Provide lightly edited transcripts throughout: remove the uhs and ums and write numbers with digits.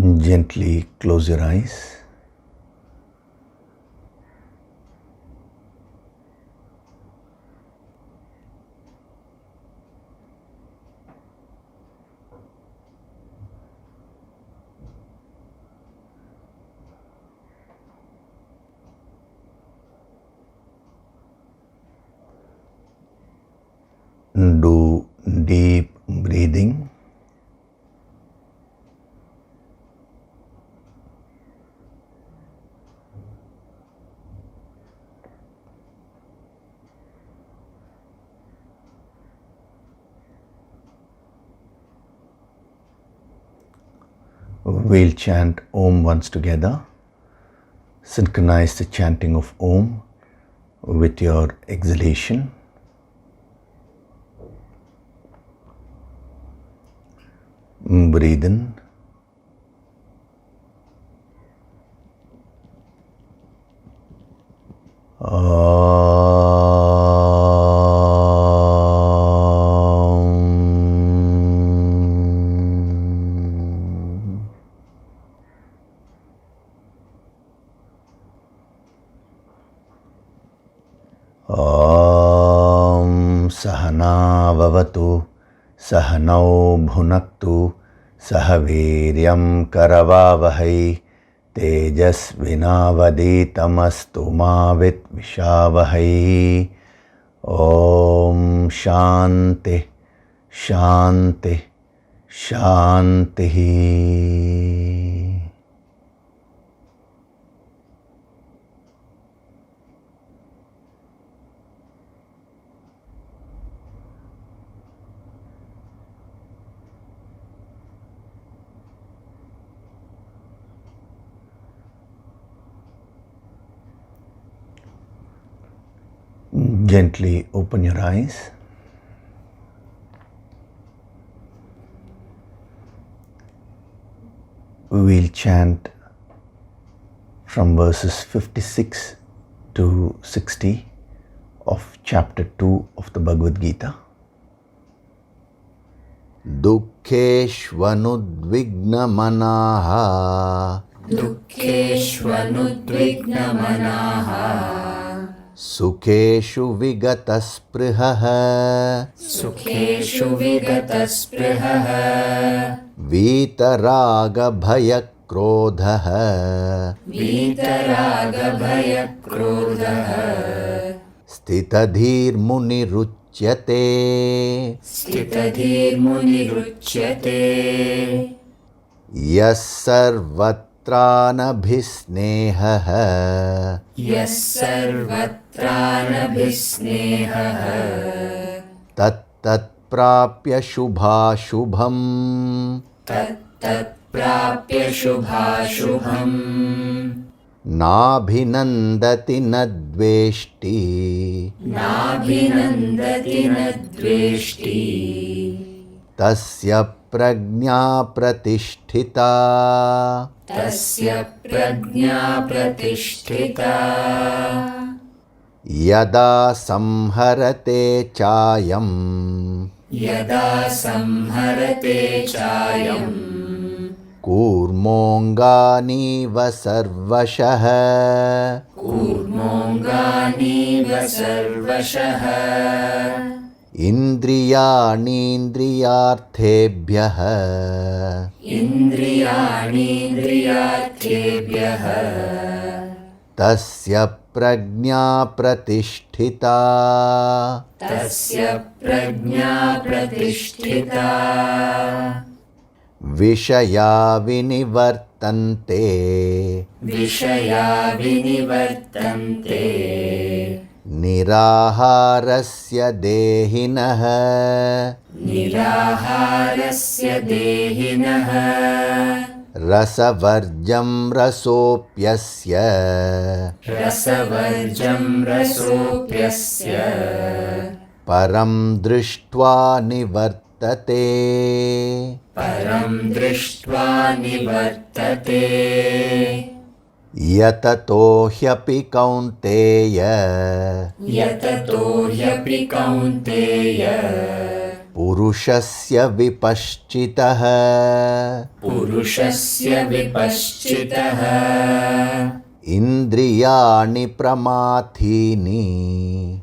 Gently close your eyes. Do deep breathing. We'll chant Om once together. Synchronize the chanting of Om with your exhalation. Breathe in. Sahana vavatu, sahanau bhunaktu, sahaviryam karavavahai, tejasvinavaditamastu ma vitvishavahi. Om Shanti, Shanti, Shanti. Gently open your eyes. We'll chant from verses 56 to 60 of chapter 2 of the Bhagavad Gita. Dukkeshvanudvignamanaha, Dukkeshvanudvignamanaha, Sukeshu vigatasprihaha, Sukeshu vigatasprihaha, Vitaraga bhayakrodhaha, Vitaragabhayakrodhaha, Stitadhir muniruchyate, Stitadhirmuniruchyate, Yas sarvatranabhisnehaha, Yas sarvatranabhisnehaha, Tat prapya shubhashubham, Tat prapya shubhashubham, Nabhinandati nadveshti, Nabhinandati nadveshti, Tasya prajna pratisthita, Tasya prajna pratisthita, Yada samharate chayam, Yada samharate chayam, Kurmonganiva sarvashah, Kurmonganiva sarvashah, Indriyanindriyarthebhyah, Indriyanindriyarthebhyah, Tasya prajna pratisthita, Tasya prajna pratisthita, Vishaya vinivartante, Vishaya vinivartante, Niraharasya dehinah, Niraharasya dehinah, Rasavarjam rasopyasya, Rasavarjam rasopyasya, Param drishtva nivartate, Param drishtva nivartate, Yatato hyapi kaunteya, Yatato hyapi kaunteya, Purushasya vipaschitah. Purushasya vipashchitah. Indriyani pramathini.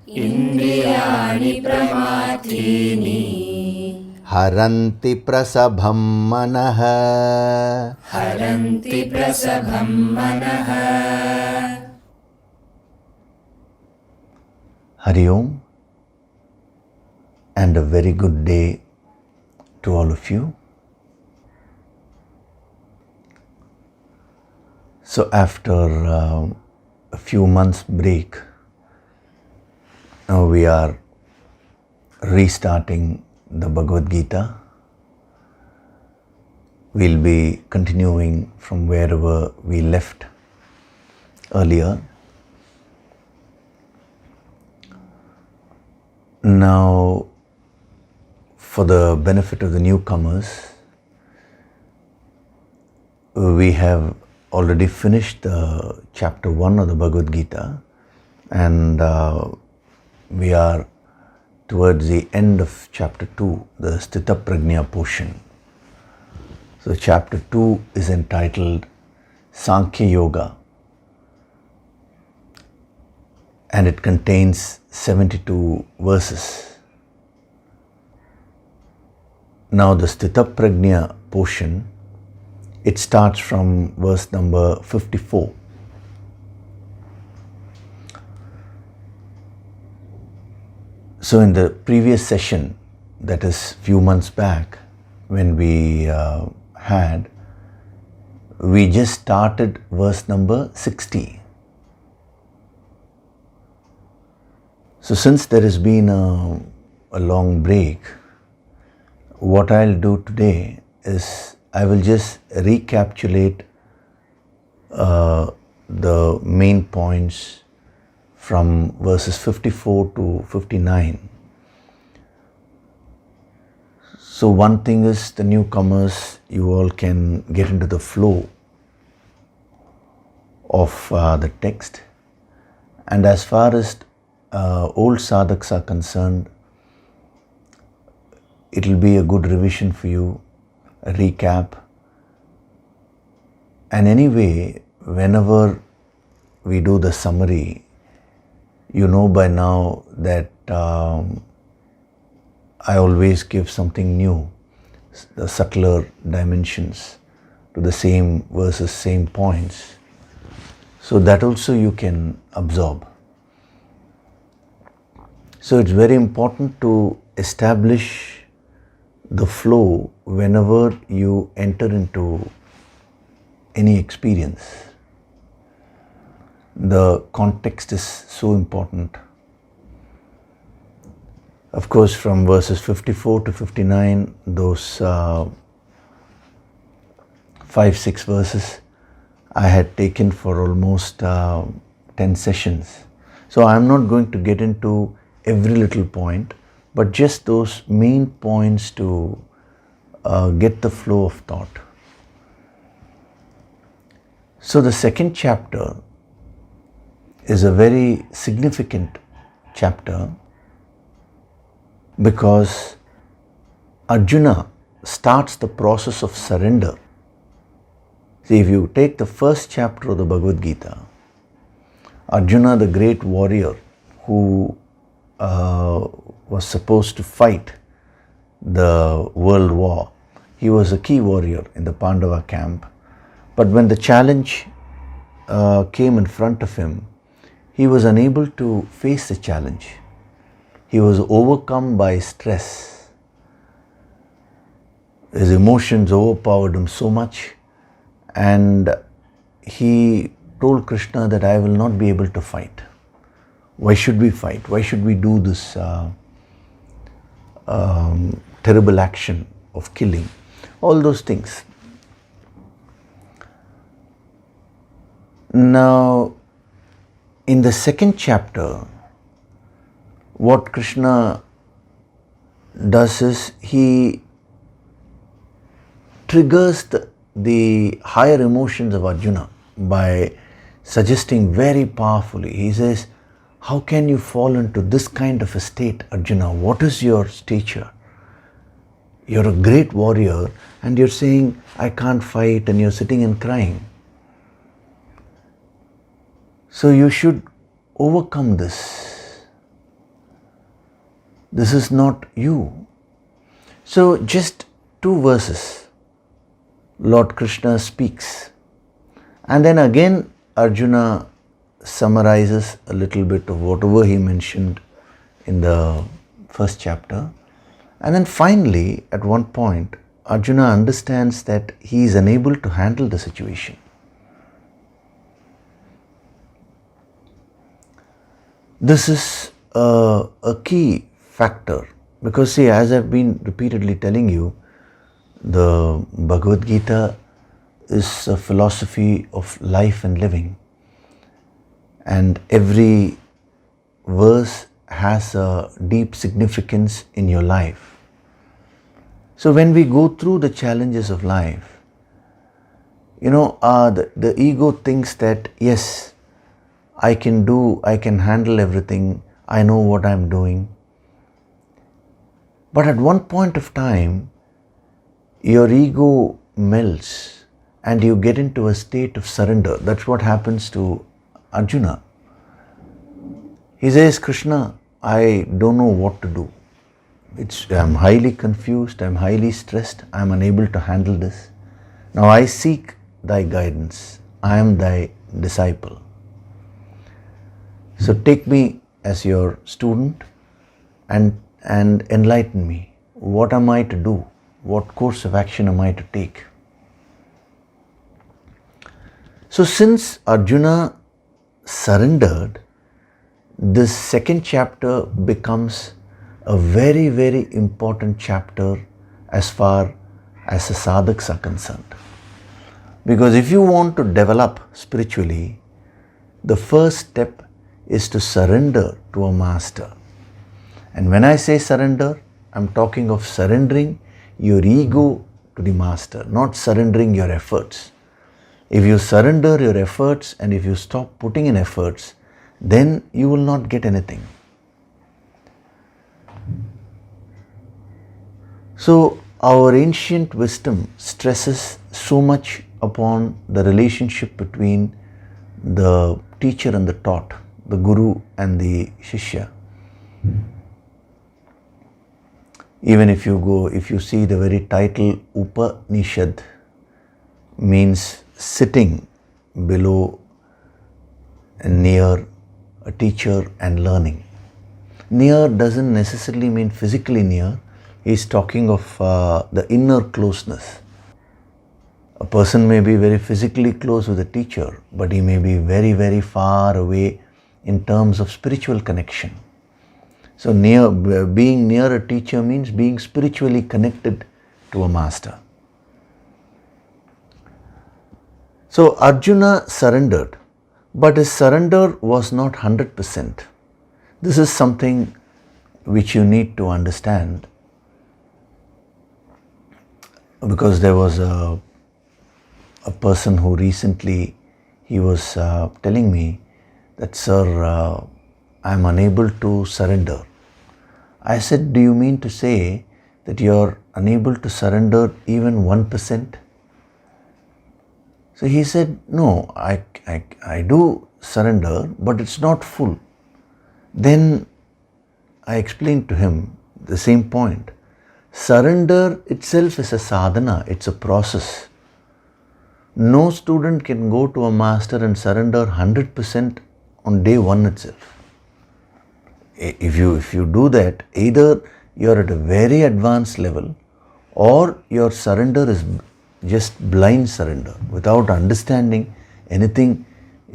Indriyani pramathini. Haranti prasabham manah. Haranti prasabham manah. Hari Om, and a very good day to all of you. So after a few months break, now we are restarting the Bhagavad Gita. We'll be continuing from wherever we left earlier. Now, for the benefit of the newcomers, we have already finished the chapter 1 of the Bhagavad Gita, and we are towards the end of chapter 2, the Sthita Prajna portion. So chapter 2 is entitled Sankhya Yoga, and it contains 72 verses. Now the Sthita Prajna portion, it starts from verse number 54. So in the previous session, that is few months back, when we we just started verse number 60. So since there has been a long break, what I'll do today is I will just recapitulate the main points from verses 54 to 59. So one thing is, the newcomers, you all can get into the flow of the text, and as far as old sadhaks are concerned, it will be a good revision for you, a recap. And anyway, whenever we do the summary, you know by now that I always give something new, the subtler dimensions to the same verses, same points. So that also you can absorb. So it's very important to establish the flow whenever you enter into any experience. The context is so important. Of course, from verses 54 to 59, those 5-6 verses I had taken for almost 10 sessions. So I'm not going to get into every little point, but just those main points to get the flow of thought. So the second chapter is a very significant chapter because Arjuna starts the process of surrender. See, if you take the first chapter of the Bhagavad Gita, Arjuna, the great warrior who was supposed to fight the world war, he was a key warrior in the Pandava camp. But when the challenge came in front of him, he was unable to face the challenge. He was overcome by stress. His emotions overpowered him so much, and he told Krishna that I will not be able to fight. Why should we fight? Why should we do this terrible action of killing? All those things. Now, in the second chapter, what Krishna does is he triggers the higher emotions of Arjuna by suggesting very powerfully. He says, how can you fall into this kind of a state, Arjuna? What is your stature? You're a great warrior and you're saying, I can't fight, and you're sitting and crying. So you should overcome this. This is not you. So just 2 verses, Lord Krishna speaks. And then again Arjuna summarizes a little bit of whatever he mentioned in the first chapter. And then finally, at one point, Arjuna understands that he is unable to handle the situation. This is a key factor because, see, as I've been repeatedly telling you, the Bhagavad Gita is a philosophy of life and living, and every verse has a deep significance in your life. So when we go through the challenges of life, the ego thinks that, yes, I can handle everything, I know what I'm doing. But at one point of time, your ego melts and you get into a state of surrender. That's what happens to Arjuna. He says, Krishna, I don't know what to do. I'm highly confused, I'm highly stressed, I'm unable to handle this. Now I seek thy guidance. I am thy disciple. So take me as your student and enlighten me. What am I to do? What course of action am I to take? So since Arjuna surrendered, this second chapter becomes a very, very important chapter as far as the sadhaks are concerned. Because if you want to develop spiritually, the first step is to surrender to a master. And when I say surrender, I'm talking of surrendering your ego to the master, not surrendering your efforts. If you surrender your efforts and if you stop putting in efforts, then you will not get anything. So our ancient wisdom stresses so much upon the relationship between the teacher and the taught, the guru and the shishya. Even if you see the very title Upanishad means sitting below and near a teacher and learning. Near doesn't necessarily mean physically near. He's talking of the inner closeness. A person may be very physically close with a teacher, but he may be very, very far away in terms of spiritual connection. So being near a teacher means being spiritually connected to a master. So Arjuna surrendered, but his surrender was not 100%. This is something which you need to understand, because there was a person who recently, he was telling me that, sir, I'm unable to surrender. I said, do you mean to say that you're unable to surrender even 1%? So he said, no, I do surrender, but it's not full. Then I explained to him the same point. Surrender itself is a sadhana, it's a process. No student can go to a master and surrender 100% on day one itself. If you do that, either you're at a very advanced level or your surrender is just blind surrender, without understanding anything,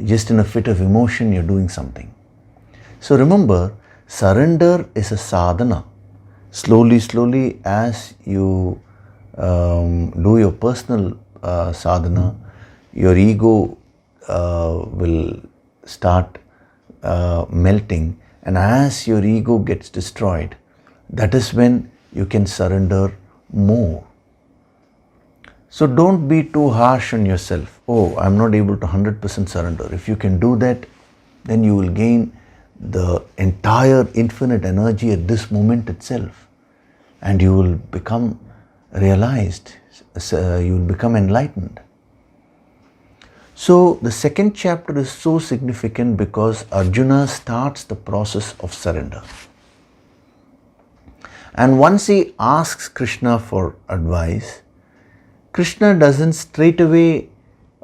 just in a fit of emotion you're doing something. So remember, surrender is a sadhana. Slowly as you do your personal sadhana, your ego will start melting, and as your ego gets destroyed, that is when you can surrender more. So don't be too harsh on yourself. Oh, I'm not able to 100% surrender. If you can do that, then you will gain the entire infinite energy at this moment itself, and you will become realized, you will become enlightened. So the second chapter is so significant because Arjuna starts the process of surrender. And once he asks Krishna for advice, Krishna doesn't straight away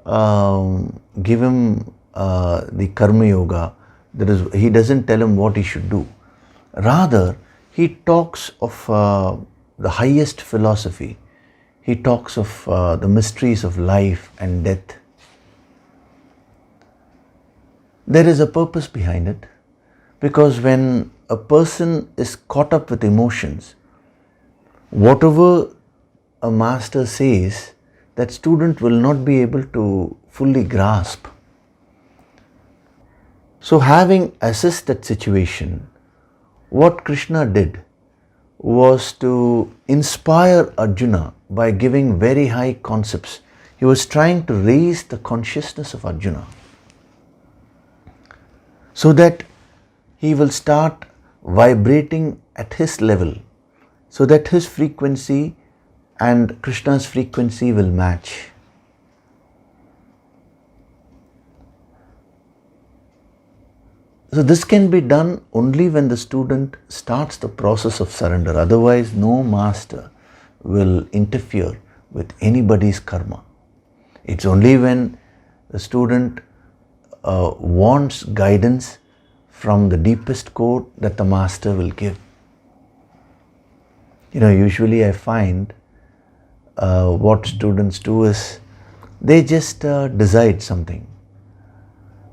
give him the karma yoga. He doesn't tell him what he should do. Rather, he talks of the highest philosophy. He talks of the mysteries of life and death. There is a purpose behind it, because when a person is caught up with emotions, whatever a master says, that student will not be able to fully grasp. So having assessed that situation, what Krishna did was to inspire Arjuna by giving very high concepts. He was trying to raise the consciousness of Arjuna, so that he will start vibrating at his level, so that his frequency and Krishna's frequency will match. So this can be done only when the student starts the process of surrender. Otherwise, no master will interfere with anybody's karma. It's only when the student wants guidance from the deepest core that the master will give. Usually I find what students do is they just decide something,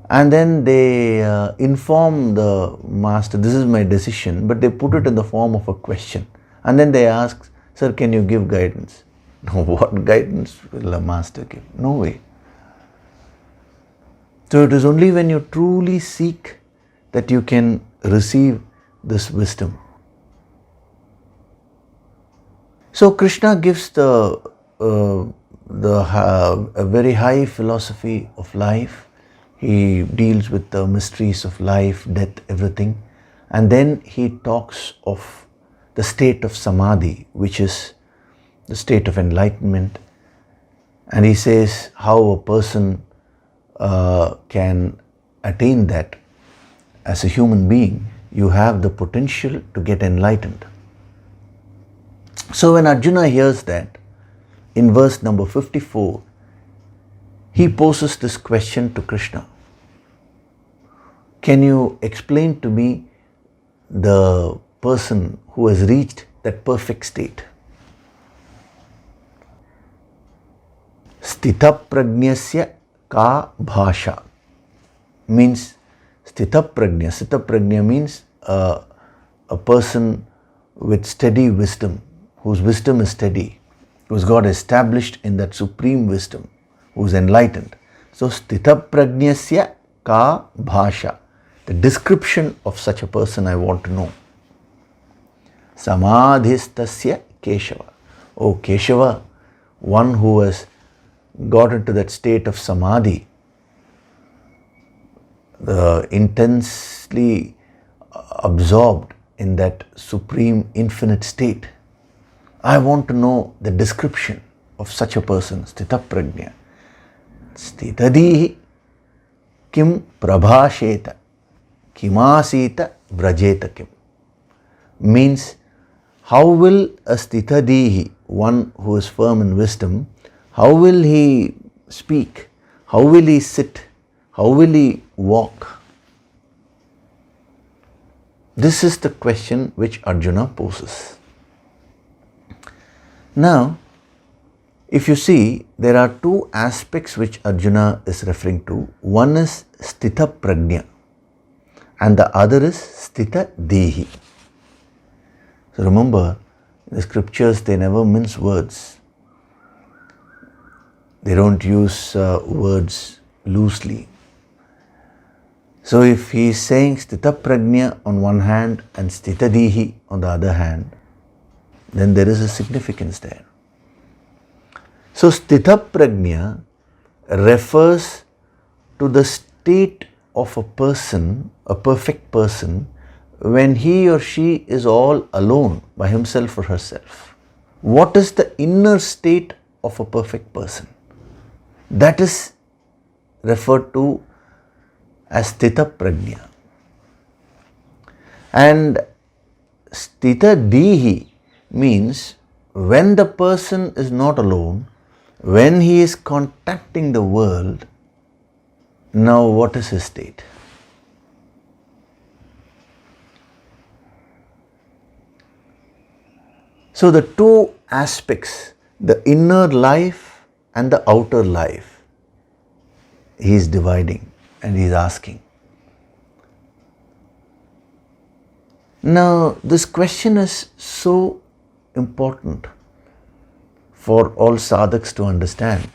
and then they inform the master, this is my decision, but they put it in the form of a question, and then they ask, sir, can you give guidance? No, what guidance will a master give? No way. So it is only when you truly seek that you can receive this wisdom. So Krishna gives a very high philosophy of life. He deals with the mysteries of life, death, everything. And then he talks of the state of samadhi, which is the state of enlightenment. And he says how a person can attain that. As a human being, you have the potential to get enlightened. So when Arjuna hears that, in verse number 54, he poses this question to Krishna. Can you explain to me the person who has reached that perfect state? Sthita prajnasya ka bhasha means sthita prajna. Sthita prajna means a person with steady wisdom, whose wisdom is steady, who's got established in that supreme wisdom, who's enlightened. So sthita prajnasya ka bhasha. The description of such a person I want to know. Samadhistasya Keshava. Oh Keshava, one who has got into that state of samadhi, intensely absorbed in that supreme infinite state. I want to know the description of such a person, sthita prajna. Sthitadihi kim prabhasheta kimasita vrajeta kim. Means, how will a sthitadihi, one who is firm in wisdom, how will he speak? How will he sit? How will he walk? This is the question which Arjuna poses. Now, if you see, there are two aspects which Arjuna is referring to. One is sthita prajna and the other is sthita dehi. So remember, the scriptures, they never mince words. They don't use words loosely. So if he is saying sthita prajna on one hand and sthita dehi on the other hand, then there is a significance there. So sthita prajna refers to the state of a person, a perfect person, when he or she is all alone by himself or herself. what is the inner state of a perfect person? That is referred to as Sthita Prajna. And Sthita Dihi means when the person is not alone, when he is contacting the world, now what is his state? So the two aspects, the inner life and the outer life, he is dividing and he is asking. Now this question is so important for all sadhaks to understand.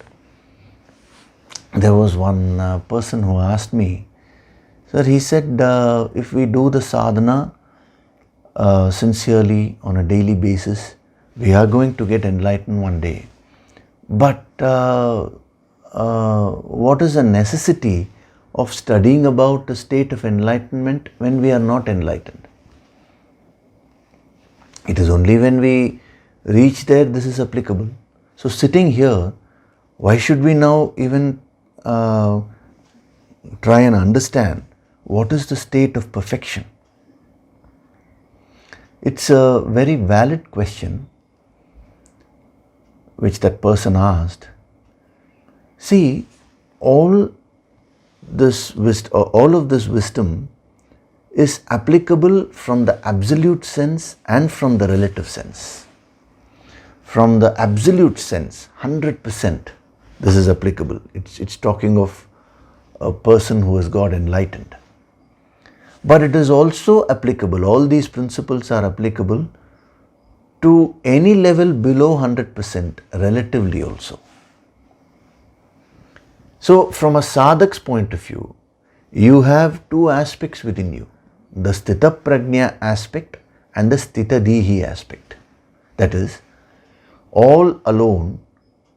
There was one person who asked me, sir, he said, if we do the sadhana sincerely on a daily basis, we are going to get enlightened one day. But what is the necessity of studying about the state of enlightenment when we are not enlightened? It is only when we reach there this is applicable. So sitting here, why should we now even try and understand what is the state of perfection? It's a very valid question which that person asked. See, all of this wisdom is applicable from the absolute sense and from the relative sense. From the absolute sense, 100%, this is applicable. It's talking of a person who has got enlightened. But it is also applicable, all these principles are applicable to any level below 100%, relatively also. So from a sadhak's point of view, you have two aspects within you, the Sthita Prajna aspect and the Sthita Dihi aspect. That is, all alone,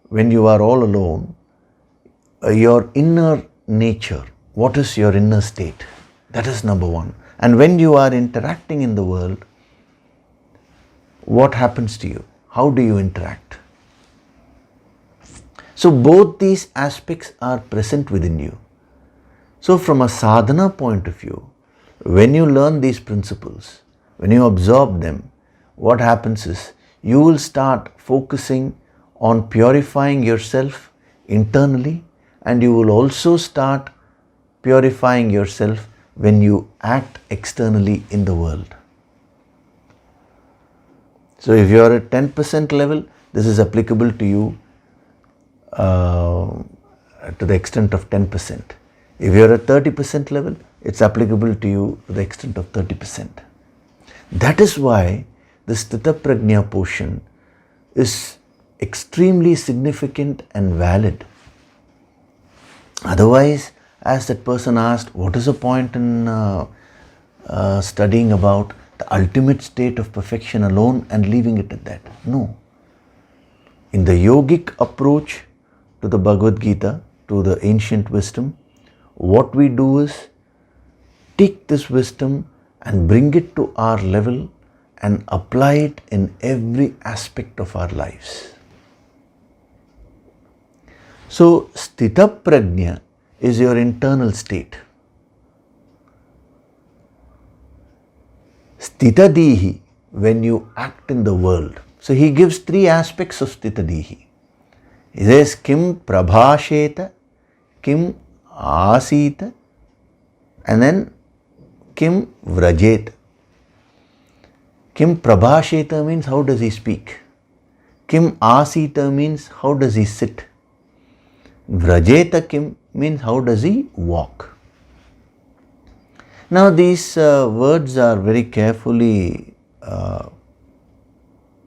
when you are all alone, your inner nature, what is your inner state? That is number one. And when you are interacting in the world, what happens to you? How do you interact? So both these aspects are present within you. So from a sadhana point of view, when you learn these principles, when you absorb them, what happens is you will start focusing on purifying yourself internally, and you will also start purifying yourself when you act externally in the world. So if you are at 10% level, this is applicable to you to the extent of 10%. If you are at 30% level, it's applicable to you to the extent of 30%. That is why the Sthita Prajna portion is extremely significant and valid. Otherwise, as that person asked, what is the point in studying about the ultimate state of perfection alone and leaving it at that? No. In the yogic approach to the Bhagavad Gita, to the ancient wisdom, what we do is take this wisdom and bring it to our level and apply it in every aspect of our lives. So, Sthita Prajna is your internal state. Sthita Dihi, when you act in the world. So he gives three aspects of Sthita Dihi. He says, Kim Prabhasheta, Kim Asita, and then Kim Vrajeta. Kim Prabhasheta means how does he speak? Kim Asita means how does he sit? Vrajeta Kim means how does he walk? Now these words are very carefully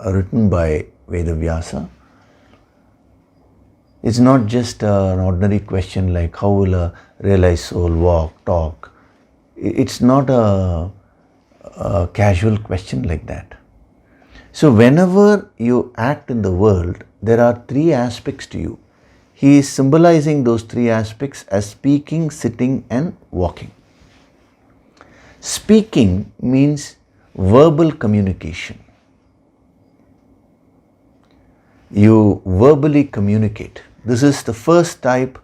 written by Vedavyasa. It's not just an ordinary question like how will a realized soul walk, talk. It's not a casual question like that. So whenever you act in the world, there are three aspects to you. He is symbolizing those three aspects as speaking, sitting and walking. Speaking means verbal communication. you verbally communicate. This is the first type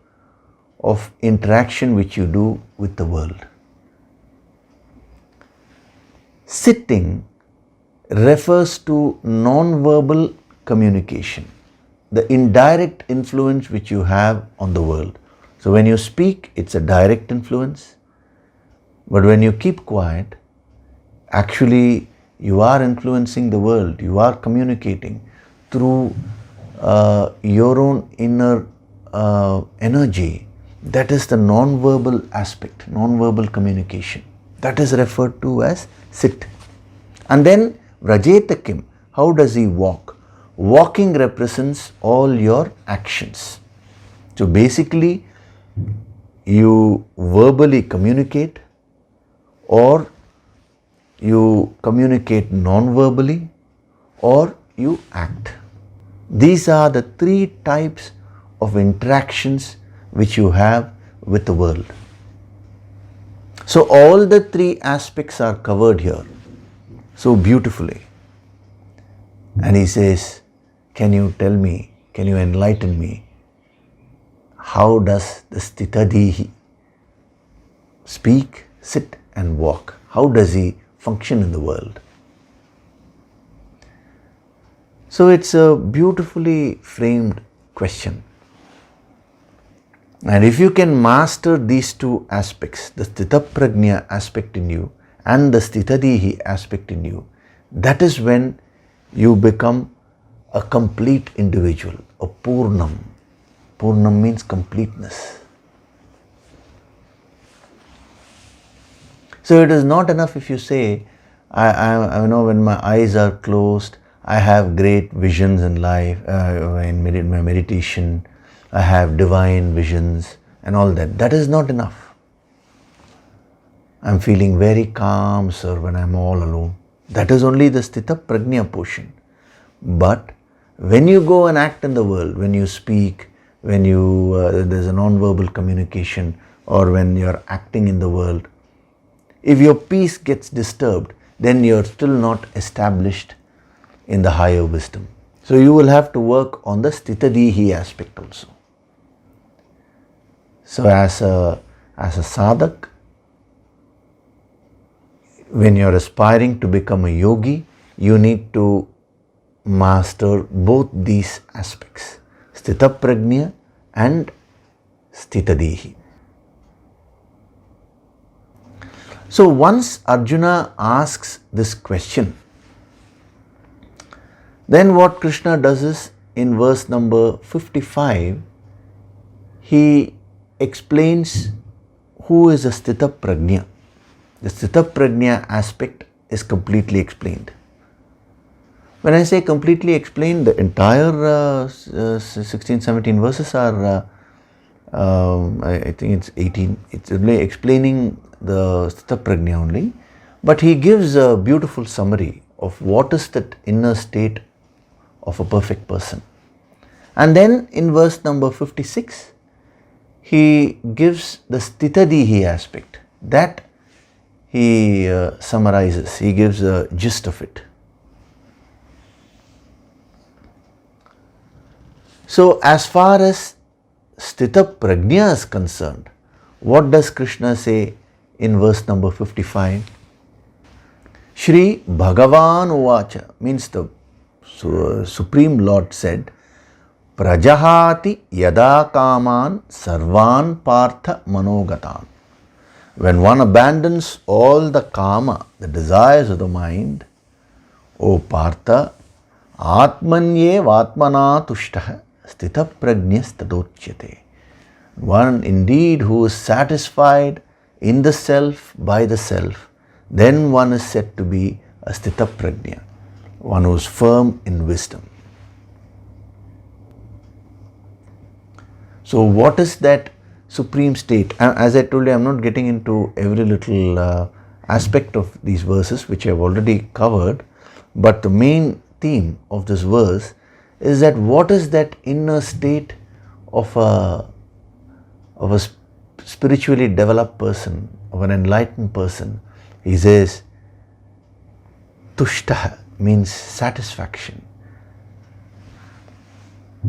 of interaction which you do with the world. Sitting refers to non-verbal communication, the indirect influence which you have on the world. So when you speak, it's a direct influence, but when you keep quiet, actually you are influencing the world, you are communicating through your own inner energy. That is the non-verbal aspect, non-verbal communication. That is referred to as sit. And then Vrajeta Kim, how does he walk? Walking represents all your actions. So basically, you verbally communicate, or you communicate non-verbally, or you act. These are the three types of interactions which you have with the world. So all the three aspects are covered here so beautifully. And he says, can you tell me, can you enlighten me, how does the Sthitadihi speak, sit and walk? How does he function in the world? So it's a beautifully framed question. And if you can master these two aspects, the Sthitaprajna aspect in you and the Sthitadihi aspect in you, that is when you become a complete individual, a Purnam. Purnam means completeness. So it is not enough if you say, I know when my eyes are closed, I have great visions in life, in my meditation, I have divine visions and all that. That is not enough. I'm feeling very calm, sir, when I'm all alone. That is only the Sthita Prajna portion. But when you go and act in the world, when you speak, when you there's a non-verbal communication, or when you're acting in the world, if your peace gets disturbed, then you're still not established in the higher wisdom. So you will have to work on the Sthitadihi aspect also. So as a sadhak, when you're aspiring to become a yogi, you need to master both these aspects, Sthitaprajna and Sthitadihi. So once Arjuna asks this question, then what Krishna does is, in verse number 55, he explains who is a Sthita Prajna. The Sthita Prajna aspect is completely explained. When I say completely explained, the entire 16, 17 verses are, I think it's 18, it's only explaining the Sthita Prajna only, but he gives a beautiful summary of what is that inner state of a perfect person. And then in verse number 56, he gives the Sthitadihi aspect. That he summarizes, he gives a gist of it. So as far as Sthita Prajna is concerned, what does Krishna say in verse number 55? Shri Bhagavan Uvacha, means the Supreme Lord said, Prajahati yada kaman sarvan partha manogatan. When one abandons all the kama, the desires of the mind, O Partha, atmanye vatmana tushtaha sthita prajnyas tadochyate. One indeed who is satisfied in the self, by the self, then one is said to be a Sthita Prajna, one who is firm in wisdom. So what is that supreme state? As I told you, I am not getting into every little aspect of these verses, which I have already covered, but the main theme of this verse is that what is that inner state of a spiritually developed person, of an enlightened person. He says, Tushtaha means satisfaction.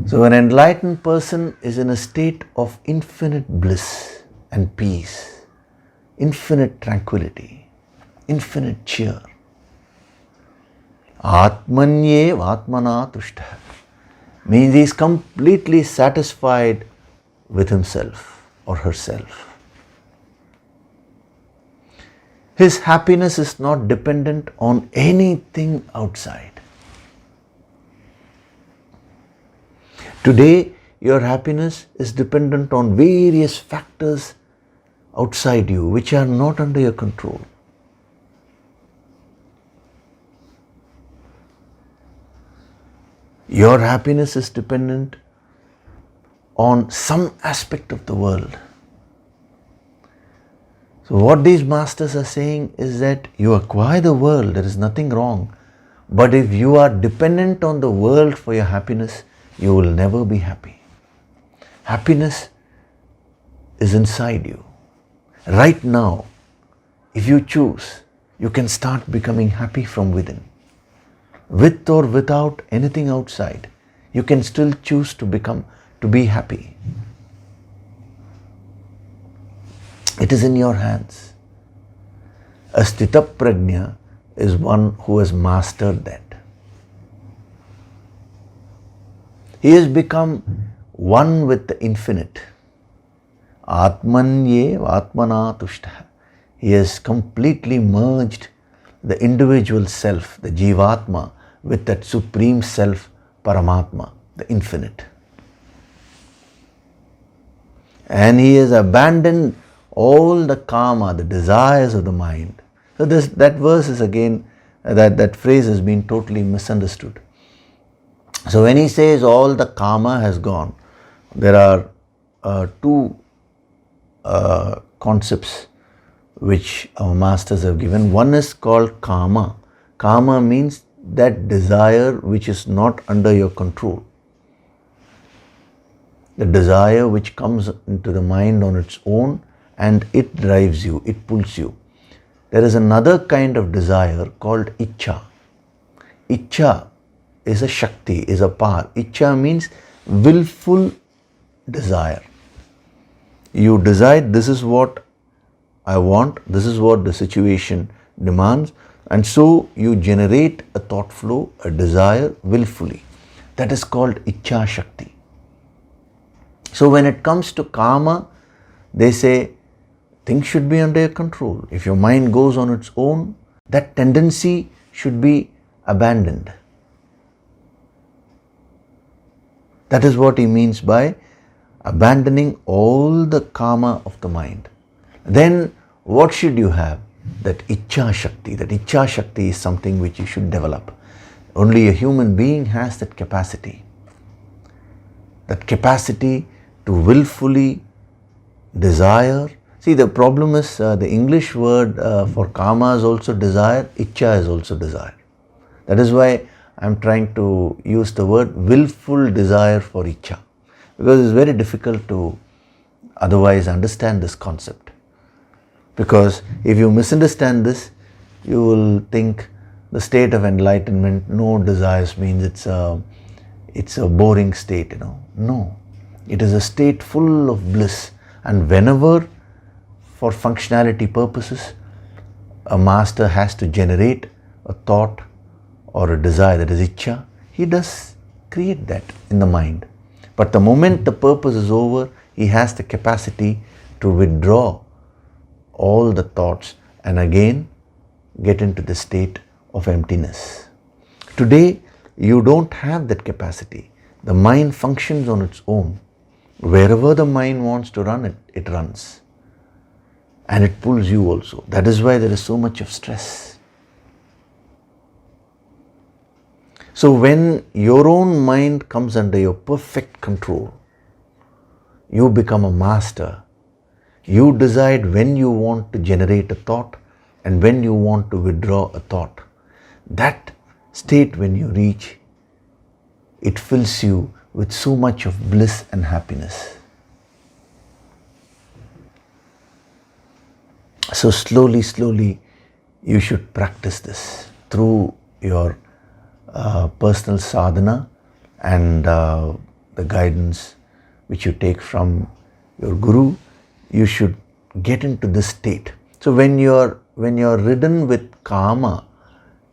So an enlightened person is in a state of infinite bliss and peace, infinite tranquility, infinite cheer. Atmanyev atmana tushta means he is completely satisfied with himself or herself. His happiness is not dependent on anything outside. Today, your happiness is dependent on various factors outside you which are not under your control. Your happiness is dependent on some aspect of the world. So what these masters are saying is that you acquire the world, there is nothing wrong. But if you are dependent on the world for your happiness, you will never be happy. Happiness is inside you. Right now, if you choose, you can start becoming happy from within. With or without anything outside, you can still choose to be happy. It is in your hands. A sthita prajna is one who has mastered that. He has become one with the infinite. Atmanyev atmana tushta. He has completely merged the individual self, the jivatma, with that supreme self, Paramatma, the infinite. And he has abandoned all the kama, the desires of the mind. So that verse is again, that phrase has been totally misunderstood. So when he says all the kama has gone, there are two concepts which our masters have given. One is called kama. Kama means that desire which is not under your control. The desire which comes into the mind on its own and it drives you, it pulls you. There is another kind of desire called ichcha. Ichcha is a shakti, is a power. Ichcha means willful desire. You decide this is what I want, this is what the situation demands, and so you generate a thought flow, a desire willfully. That is called ichcha shakti. So when it comes to kama, they say things should be under your control. If your mind goes on its own, that tendency should be abandoned. That is what he means by abandoning all the kama of the mind. Then what should you have? That ichcha shakti. That ichcha shakti is something which you should develop. Only a human being has that capacity. That capacity to willfully desire. See, the problem is the English word for kama is also desire, ichcha is also desire. That is why I am trying to use the word willful desire for ichcha. Because it's very difficult to otherwise understand this concept. Because if you misunderstand this, you will think the state of enlightenment, no desires means it's a boring state, No, it is a state full of bliss. And whenever, for functionality purposes, a master has to generate a thought or a desire, that is ichcha, he does create that in the mind. But the moment the purpose is over, he has the capacity to withdraw all the thoughts and again get into the state of emptiness. Today, you don't have that capacity. The mind functions on its own. Wherever the mind wants to run, it runs. And it pulls you also. That is why there is so much of stress. So when your own mind comes under your perfect control, you become a master. You decide when you want to generate a thought and when you want to withdraw a thought. That state when you reach, it fills you with so much of bliss and happiness. So slowly, you should practice this through your personal sadhana and the guidance which you take from your Guru, you should get into this state. So when you're ridden with karma,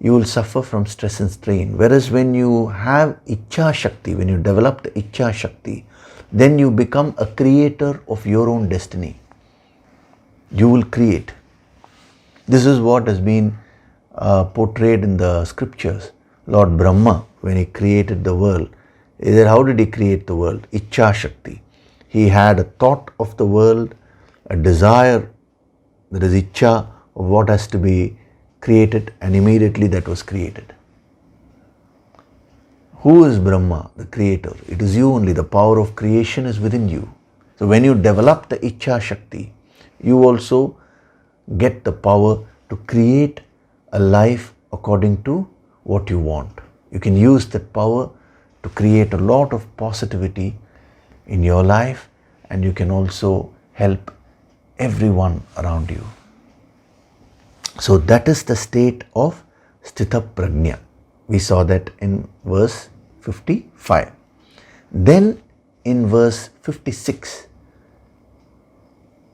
you will suffer from stress and strain. Whereas when you have Ichcha Shakti, when you develop the Ichcha Shakti, then you become a creator of your own destiny. You will create. This is what has been portrayed in the scriptures. Lord Brahma, when he created the world, how did he create the world? Ichcha Shakti. He had a thought of the world, a desire, that is Ichcha of what has to be created, and immediately that was created. Who is Brahma, the creator? It is you only. The power of creation is within you. So when you develop the Ichcha Shakti, you also get the power to create a life according to what you want. You can use that power to create a lot of positivity in your life, and you can also help everyone around you. So that is the state of Sthita Prajna. We saw that in verse 55. Then in verse 56,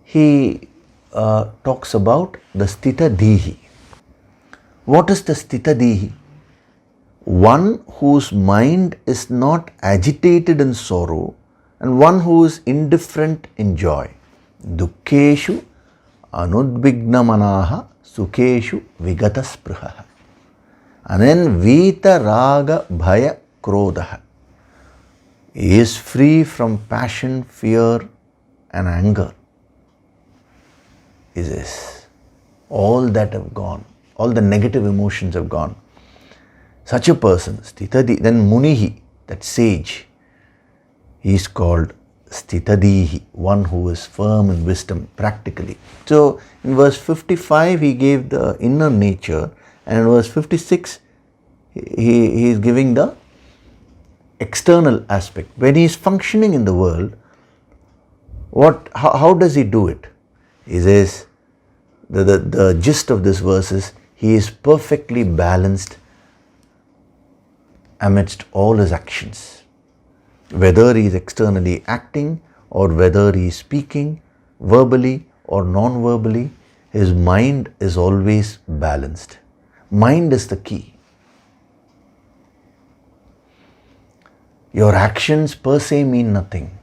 he talks about the Sthita Dhihi. What is the Sthita Dhihi? One whose mind is not agitated in sorrow and one who is indifferent in joy. Dukkeshu anudvignamanaha sukeshu vigata sprihaha. And then Vita Raga Bhaya Krodha. He is free from passion, fear and anger. Is this. All that have gone. All the negative emotions have gone. Such a person, Sthitadi, then Munihi, that sage, he is called Sthitadihi, one who is firm in wisdom, practically. So in verse 55, he gave the inner nature, and in verse 56, he is giving the external aspect. When he is functioning in the world, how does he do it? He says, the gist of this verse is, he is perfectly balanced amidst all his actions. Whether he is externally acting or whether he is speaking verbally or non-verbally, his mind is always balanced. Mind is the key. Your actions per se mean nothing.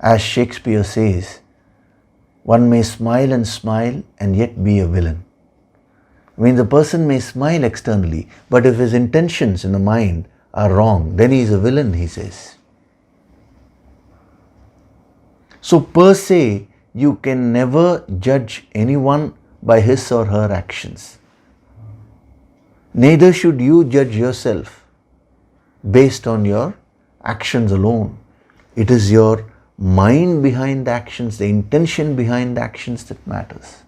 As Shakespeare says, one may smile and yet be a villain. I mean, the person may smile externally, but if his intentions in the mind are wrong, then he is a villain, he says. So per se, you can never judge anyone by his or her actions. Neither should you judge yourself based on your actions alone. It is your mind behind the actions, the intention behind the actions that matters.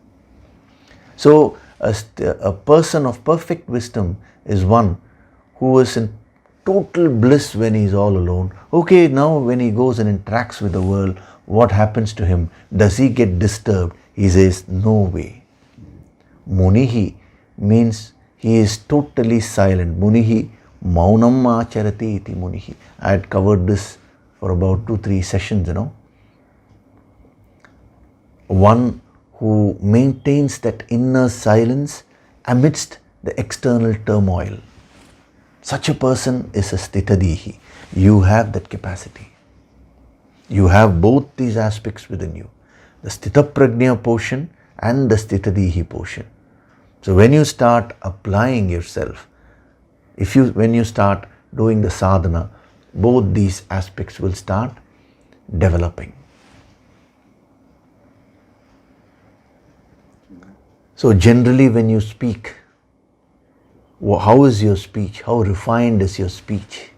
So a person of perfect wisdom is one who is in total bliss when he is all alone. Okay, now when he goes and interacts with the world, what happens to him? Does he get disturbed? He says, no way. Munihi means he is totally silent. Munihi maunam acharati iti munihi. I had covered this for about 2-3 sessions, One who maintains that inner silence amidst the external turmoil. Such a person is a Sthitadihi. You have that capacity. You have both these aspects within you. The Sthita Prajna portion and the Sthitadihi portion. So when you start applying yourself, when you start doing the sadhana, both these aspects will start developing. So generally when you speak, how is your speech? How refined is your speech?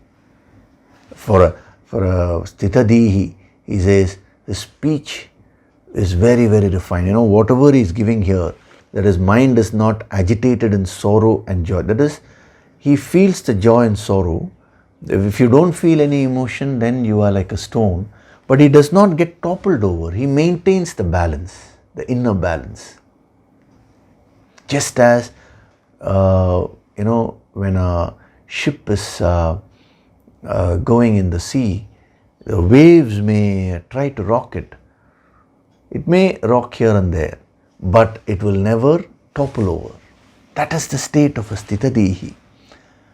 For a Sthitadihi, he says, the speech is very, very refined. Whatever he is giving here, that his mind is not agitated in sorrow and joy. That is, he feels the joy and sorrow. If you don't feel any emotion, then you are like a stone. But he does not get toppled over. He maintains the balance, the inner balance. Just as, when a ship is going in the sea, the waves may try to rock it. It may rock here and there, but it will never topple over. That is the state of a sthitadihi.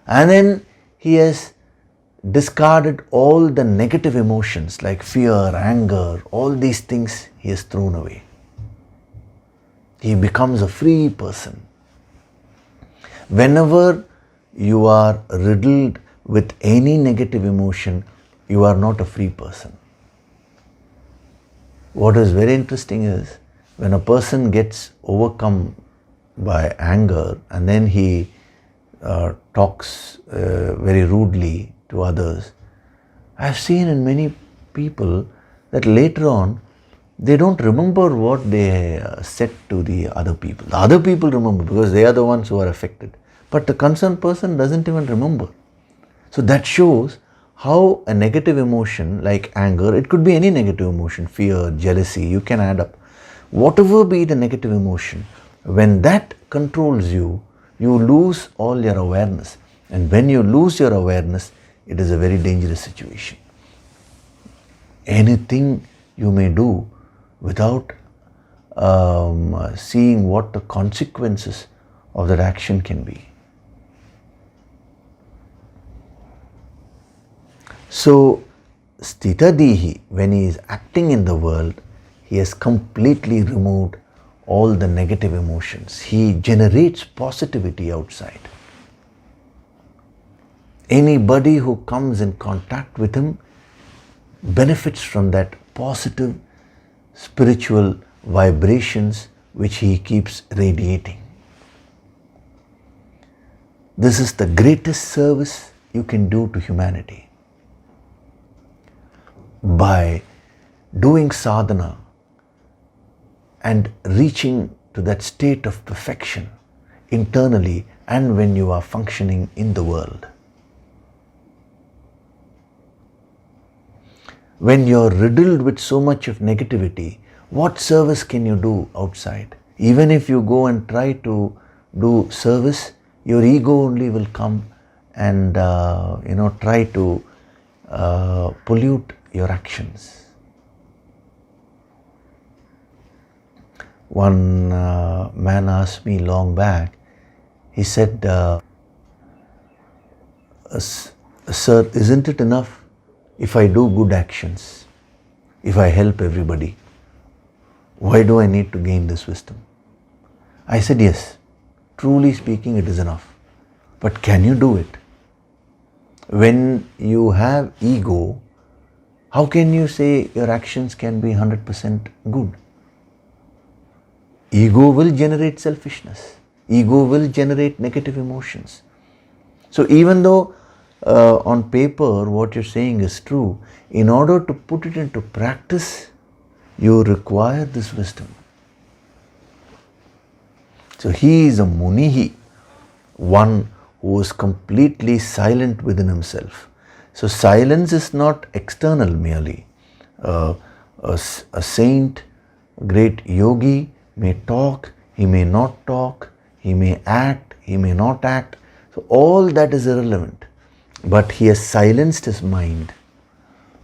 And then he has discarded all the negative emotions like fear, anger, all these things he has thrown away. He becomes a free person. Whenever you are riddled with any negative emotion, you are not a free person. What is very interesting is when a person gets overcome by anger and then he talks very rudely to others, I have seen in many people that later on they don't remember what they said to the other people. The other people remember because they are the ones who are affected. But the concerned person doesn't even remember. So that shows how a negative emotion like anger, it could be any negative emotion, fear, jealousy, you can add up. Whatever be the negative emotion, when that controls you, you lose all your awareness. And when you lose your awareness, it is a very dangerous situation. Anything you may do without seeing what the consequences of that action can be. So, sthitadihi, when he is acting in the world, he has completely removed all the negative emotions. He generates positivity outside. Anybody who comes in contact with him benefits from that positive spiritual vibrations which he keeps radiating. This is the greatest service you can do to humanity. By doing sadhana and reaching to that state of perfection internally and when you are functioning in the world. When you are riddled with so much of negativity, what service can you do outside? Even if you go and try to do service, your ego only will come and try to pollute your actions. One man asked me long back, he said, sir, isn't it enough if I do good actions, if I help everybody? Why do I need to gain this wisdom? I said, yes, truly speaking it is enough. But can you do it? When you have ego, how can you say your actions can be 100% good? Ego will generate selfishness. Ego will generate negative emotions. So even though on paper what you're saying is true, in order to put it into practice, you require this wisdom. So he is a munihi, one who is completely silent within himself. So silence is not external merely. A saint, a great yogi may talk, he may not talk, he may act, he may not act. So all that is irrelevant. But he has silenced his mind,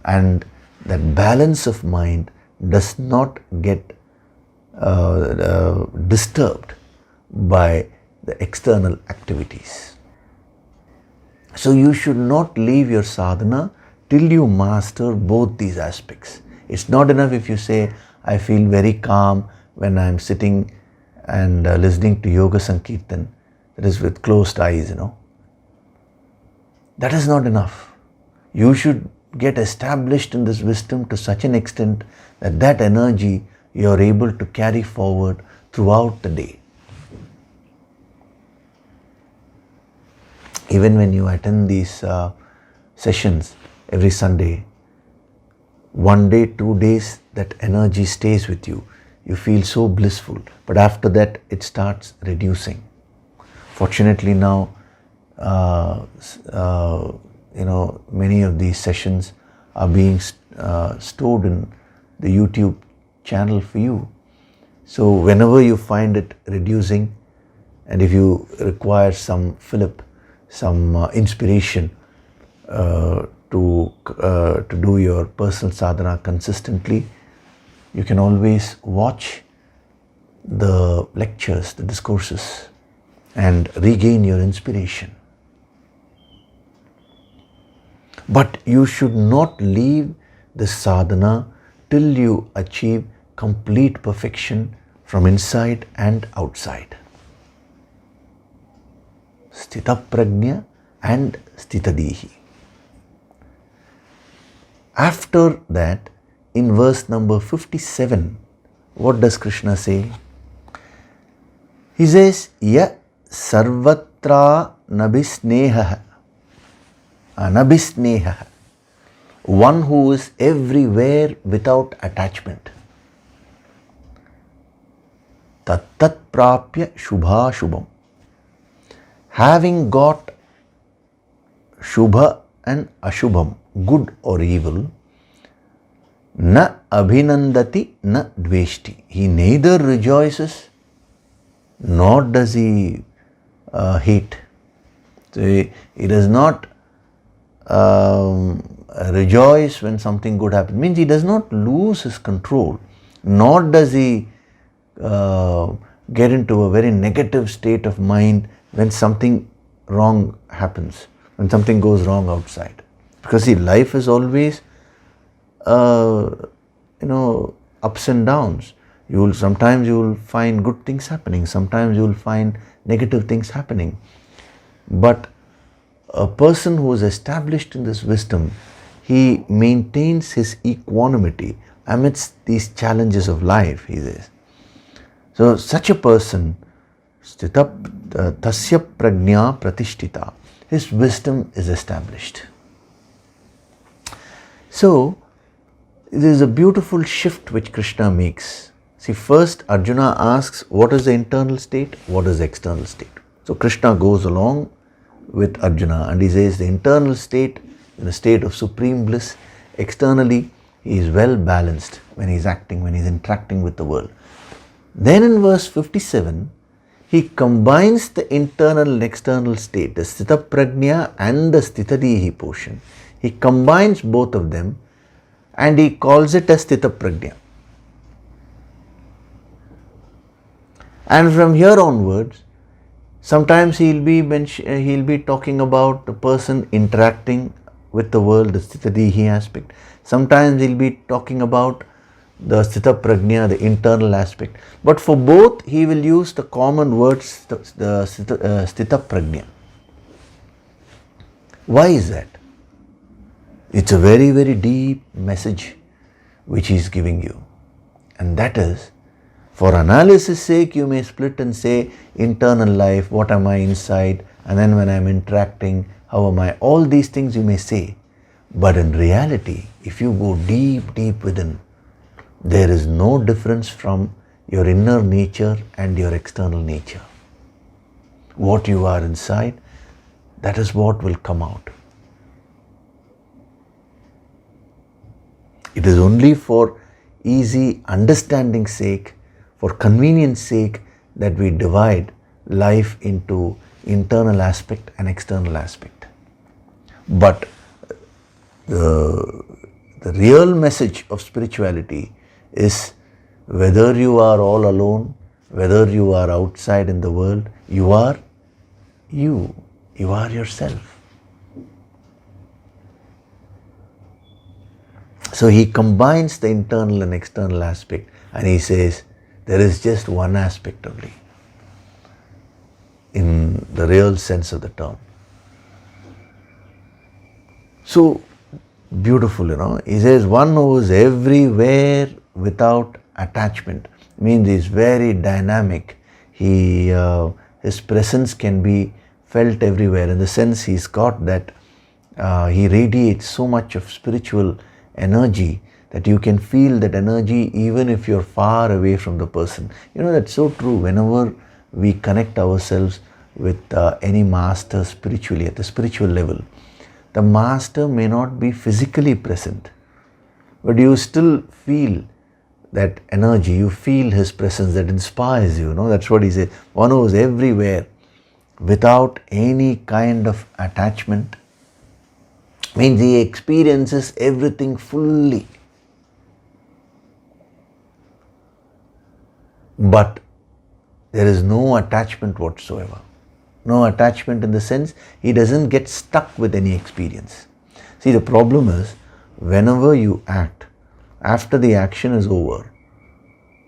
and that balance of mind does not get disturbed by the external activities. So you should not leave your sadhana till you master both these aspects. It's not enough if you say, I feel very calm when I'm sitting and listening to Yoga Sankirtan, that is with closed eyes, That is not enough. You should get established in this wisdom to such an extent that that energy you are able to carry forward throughout the day. Even when you attend these sessions every Sunday, 1 day, 2 days, that energy stays with you. You feel so blissful. But after that, it starts reducing. Fortunately now, many of these sessions are being stored in the YouTube channel for you. So whenever you find it reducing, and if you require some fillip, some inspiration to do your personal sadhana consistently, you can always watch the lectures, the discourses, and regain your inspiration. But you should not leave the sadhana till you achieve complete perfection from inside and outside. Sthita prajna and sthitadihi. After that, in verse number 57, what does Krishna say? He says, Ya sarvatra nabhisneha. Anabhisneha. One who is everywhere without attachment. Tattat prapya shubha shubham. Having got shubha and ashubham, good or evil, na abhinandati na dveshti. He neither rejoices nor does he hate. So he does not rejoice when something good happens. Means he does not lose his control, nor does he get into a very negative state of mind when something wrong happens, when something goes wrong outside. Because see, life is always ups and downs. Sometimes you will find good things happening, sometimes you will find negative things happening. But a person who is established in this wisdom, he maintains his equanimity amidst these challenges of life, he says. So such a person, tasya prajna pratishtita, his wisdom is established. So there is a beautiful shift which Krishna makes. See, first Arjuna asks, what is the internal state? What is the external state? So Krishna goes along with Arjuna and he says the internal state, in a state of supreme bliss. Externally, he is well balanced when he is acting, when he is interacting with the world. Then in verse 57, he combines the internal and external state, the sthita prajna and the sthitadihi portion. He combines both of them and he calls it as sthita prajna. And from here onwards, sometimes he'll be talking about the person interacting with the world, the sthitadihi aspect. Sometimes he'll be talking about the sthita prajna, the internal aspect. But for both, he will use the common words, the sthita prajna. Why is that? It's a very, very deep message which he is giving you. And that is, for analysis sake, you may split and say, internal life, what am I inside? And then when I'm interacting, how am I? All these things you may say. But in reality, if you go deep, deep within, there is no difference from your inner nature and your external nature. What you are inside, that is what will come out. It is only for easy understanding sake, for convenience sake, that we divide life into internal aspect and external aspect. But the real message of spirituality is, whether you are all alone, whether you are outside in the world, you are you. You are yourself. So he combines the internal and external aspect and he says, there is just one aspect only, in the real sense of the term. So beautiful, He says, one who is everywhere without attachment, means he is very dynamic. His presence can be felt everywhere, in the sense he's got that, he radiates so much of spiritual energy that you can feel that energy even if you're far away from the person. That's so true. Whenever we connect ourselves with any master spiritually, at the spiritual level, the master may not be physically present, but you still feel that energy, you feel his presence that inspires you. That's what he says. One who is everywhere without any kind of attachment Means he experiences everything fully. But there is no attachment whatsoever. No attachment in the sense he doesn't get stuck with any experience. See, the problem is whenever you act, after the action is over,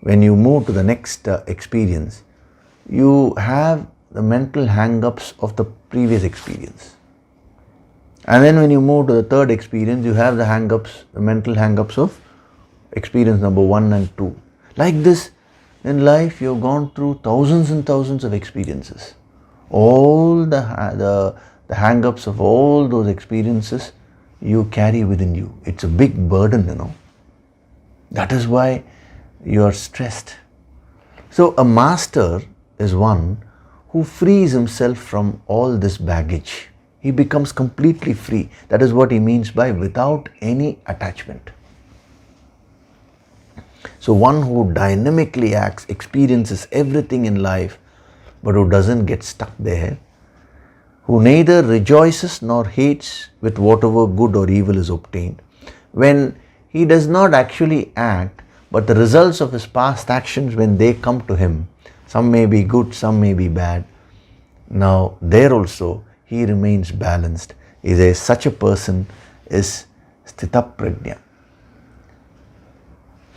when you move to the next experience, you have the mental hang-ups of the previous experience. And then when you move to the third experience, you have the hang-ups, the mental hang-ups of experience number 1 and 2. Like this, in life you have gone through thousands and thousands of experiences. All the hang-ups of all those experiences you carry within you. It's a big burden, That is why you are stressed. So a master is one who frees himself from all this baggage. He becomes completely free. That is what he means by without any attachment. So one who dynamically acts, experiences everything in life, but who doesn't get stuck there, who neither rejoices nor hates with whatever good or evil is obtained. When he does not actually act, but the results of his past actions, when they come to him, some may be good, some may be bad. Now there also he remains balanced. Such a person is sthita prajna.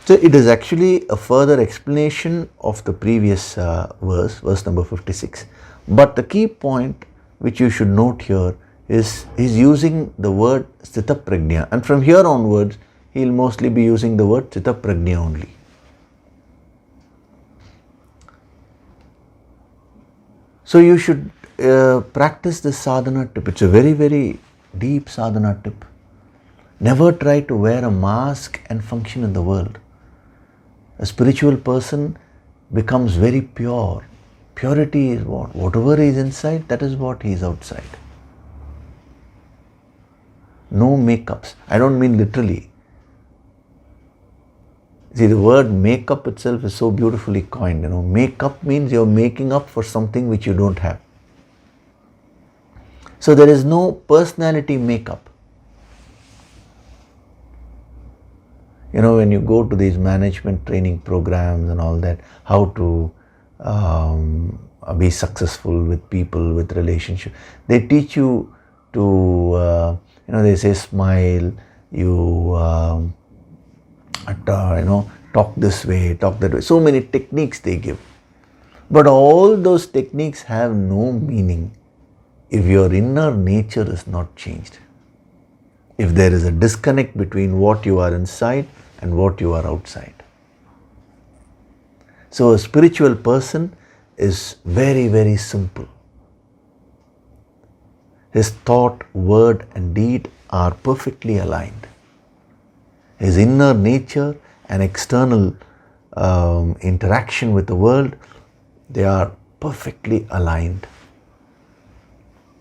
So it is actually a further explanation of the previous verse number 56. But the key point which you should note here is he's using the word sthita prajna, and from here onwards he'll mostly be using the word sthita prajna only. So you should practice this sadhana tip. It's a very, very deep sadhana tip. Never try to wear a mask and function in the world. A spiritual person becomes very pure. Purity is what? Whatever is inside, that is what he is outside. No makeups. I don't mean literally. See, the word makeup itself is so beautifully coined. Makeup means you're making up for something which you don't have. So there is no personality makeup. When you go to these management training programs and all that, how to be successful with people, with relationships, they teach you to, they say smile, you talk this way, talk that way. So many techniques they give. But all those techniques have no meaning if your inner nature is not changed. If there is a disconnect between what you are inside and what you are outside. So a spiritual person is very, very simple. His thought, word and deed are perfectly aligned. His inner nature and external interaction with the world, they are perfectly aligned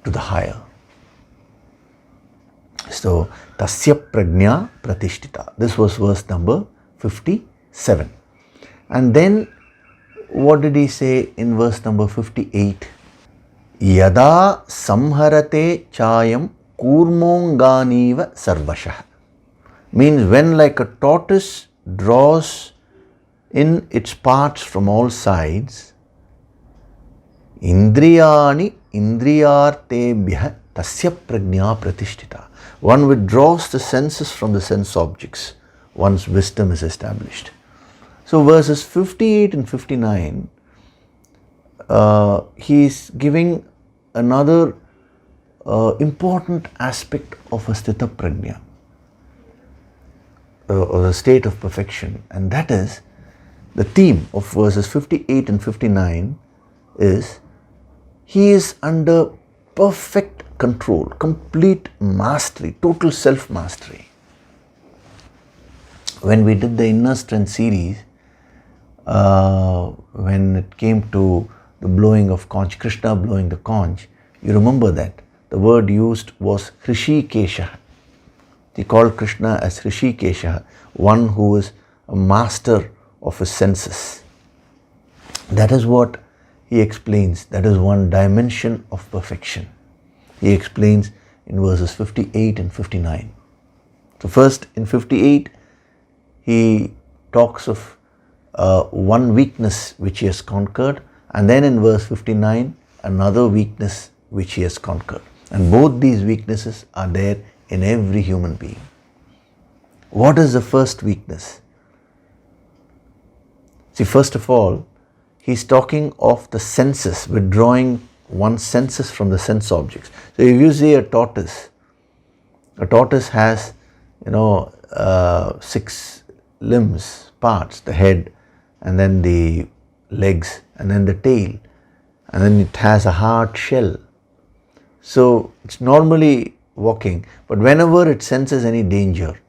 to the higher. So, tasya prajna pratishtita. This was verse number 57. And then, what did he say in verse number 58? Yada samharate chayam kurmonganiva sarvashah. Means when like a tortoise draws in its parts from all sides, indriyani indriyartebhyah tasya prajna pratishtita. One withdraws the senses from the sense objects. One's wisdom is established. So verses 58 and 59, he is giving another important aspect of a sthita prajna, or the state of perfection, and that is the theme of verses 58 and 59 is he is under perfect control, complete mastery, total self-mastery. When we did the Inner Strength series, when it came to the blowing of conch, Krishna blowing the conch, you remember that the word used was Hrishikesha. He called Krishna as Hrishikesha, one who is a master of his senses. That is what he explains. That is one dimension of perfection. He explains in verses 58 and 59. So first in 58, he talks of one weakness which he has conquered, and then in verse 59, another weakness which he has conquered. And both these weaknesses are there in every human being. What is the first weakness? See, first of all, he's talking of the senses, withdrawing one's senses from the sense objects. So if you see a tortoise has, 6 limbs, parts, the head, and then the legs, and then the tail, and then it has a hard shell. So it's normally walking, but whenever it senses any danger,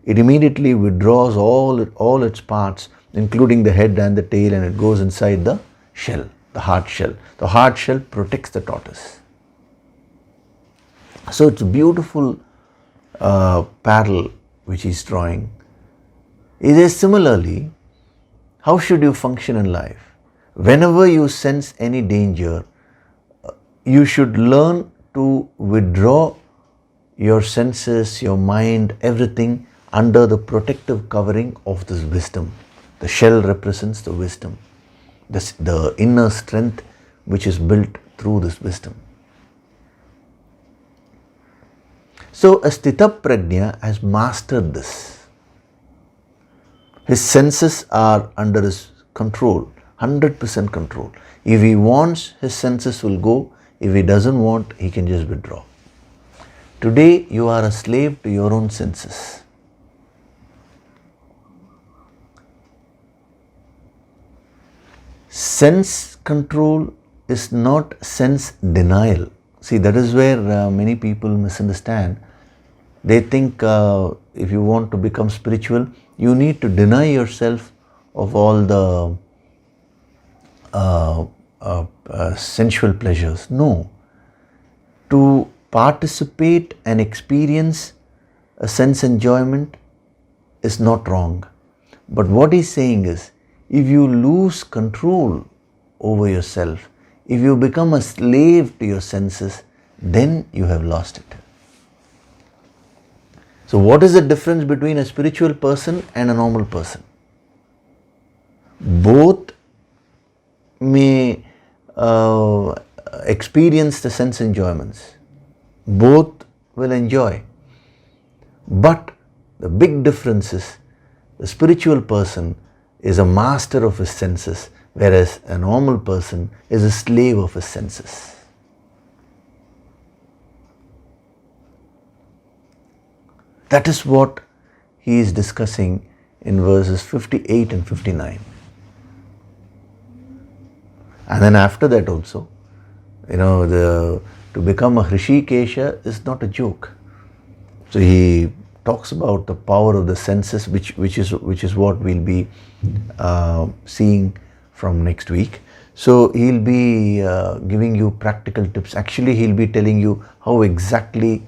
it immediately withdraws all its parts, including the head and the tail, and it goes inside the shell, the hard shell. The hard shell protects the tortoise. So it's a beautiful parallel which he's drawing. It is similarly, how should you function in life? Whenever you sense any danger, you should learn to withdraw your senses, your mind, everything under the protective covering of this wisdom. The shell represents the wisdom, the inner strength which is built through this wisdom. So a Sthita Prajna has mastered this. His senses are under his control, 100% control. If he wants, his senses will go. If he doesn't want, he can just withdraw. Today, you are a slave to your own senses. Sense control is not sense denial. See, that is where many people misunderstand. They think if you want to become spiritual, you need to deny yourself of all the sensual pleasures. No. To participate and experience a sense enjoyment is not wrong. But what he's saying is, if you lose control over yourself, if you become a slave to your senses, then you have lost it. So what is the difference between a spiritual person and a normal person? Both may experience the sense enjoyments. Both will enjoy. But the big difference is the spiritual person is a master of his senses, whereas a normal person is a slave of his senses. That is what he is discussing in verses 58 and 59. And then after that also, to become a Hrishikesha is not a joke. So he talks about the power of the senses, which is what we'll be seeing from next week. So he'll be giving you practical tips. Actually, he'll be telling you how exactly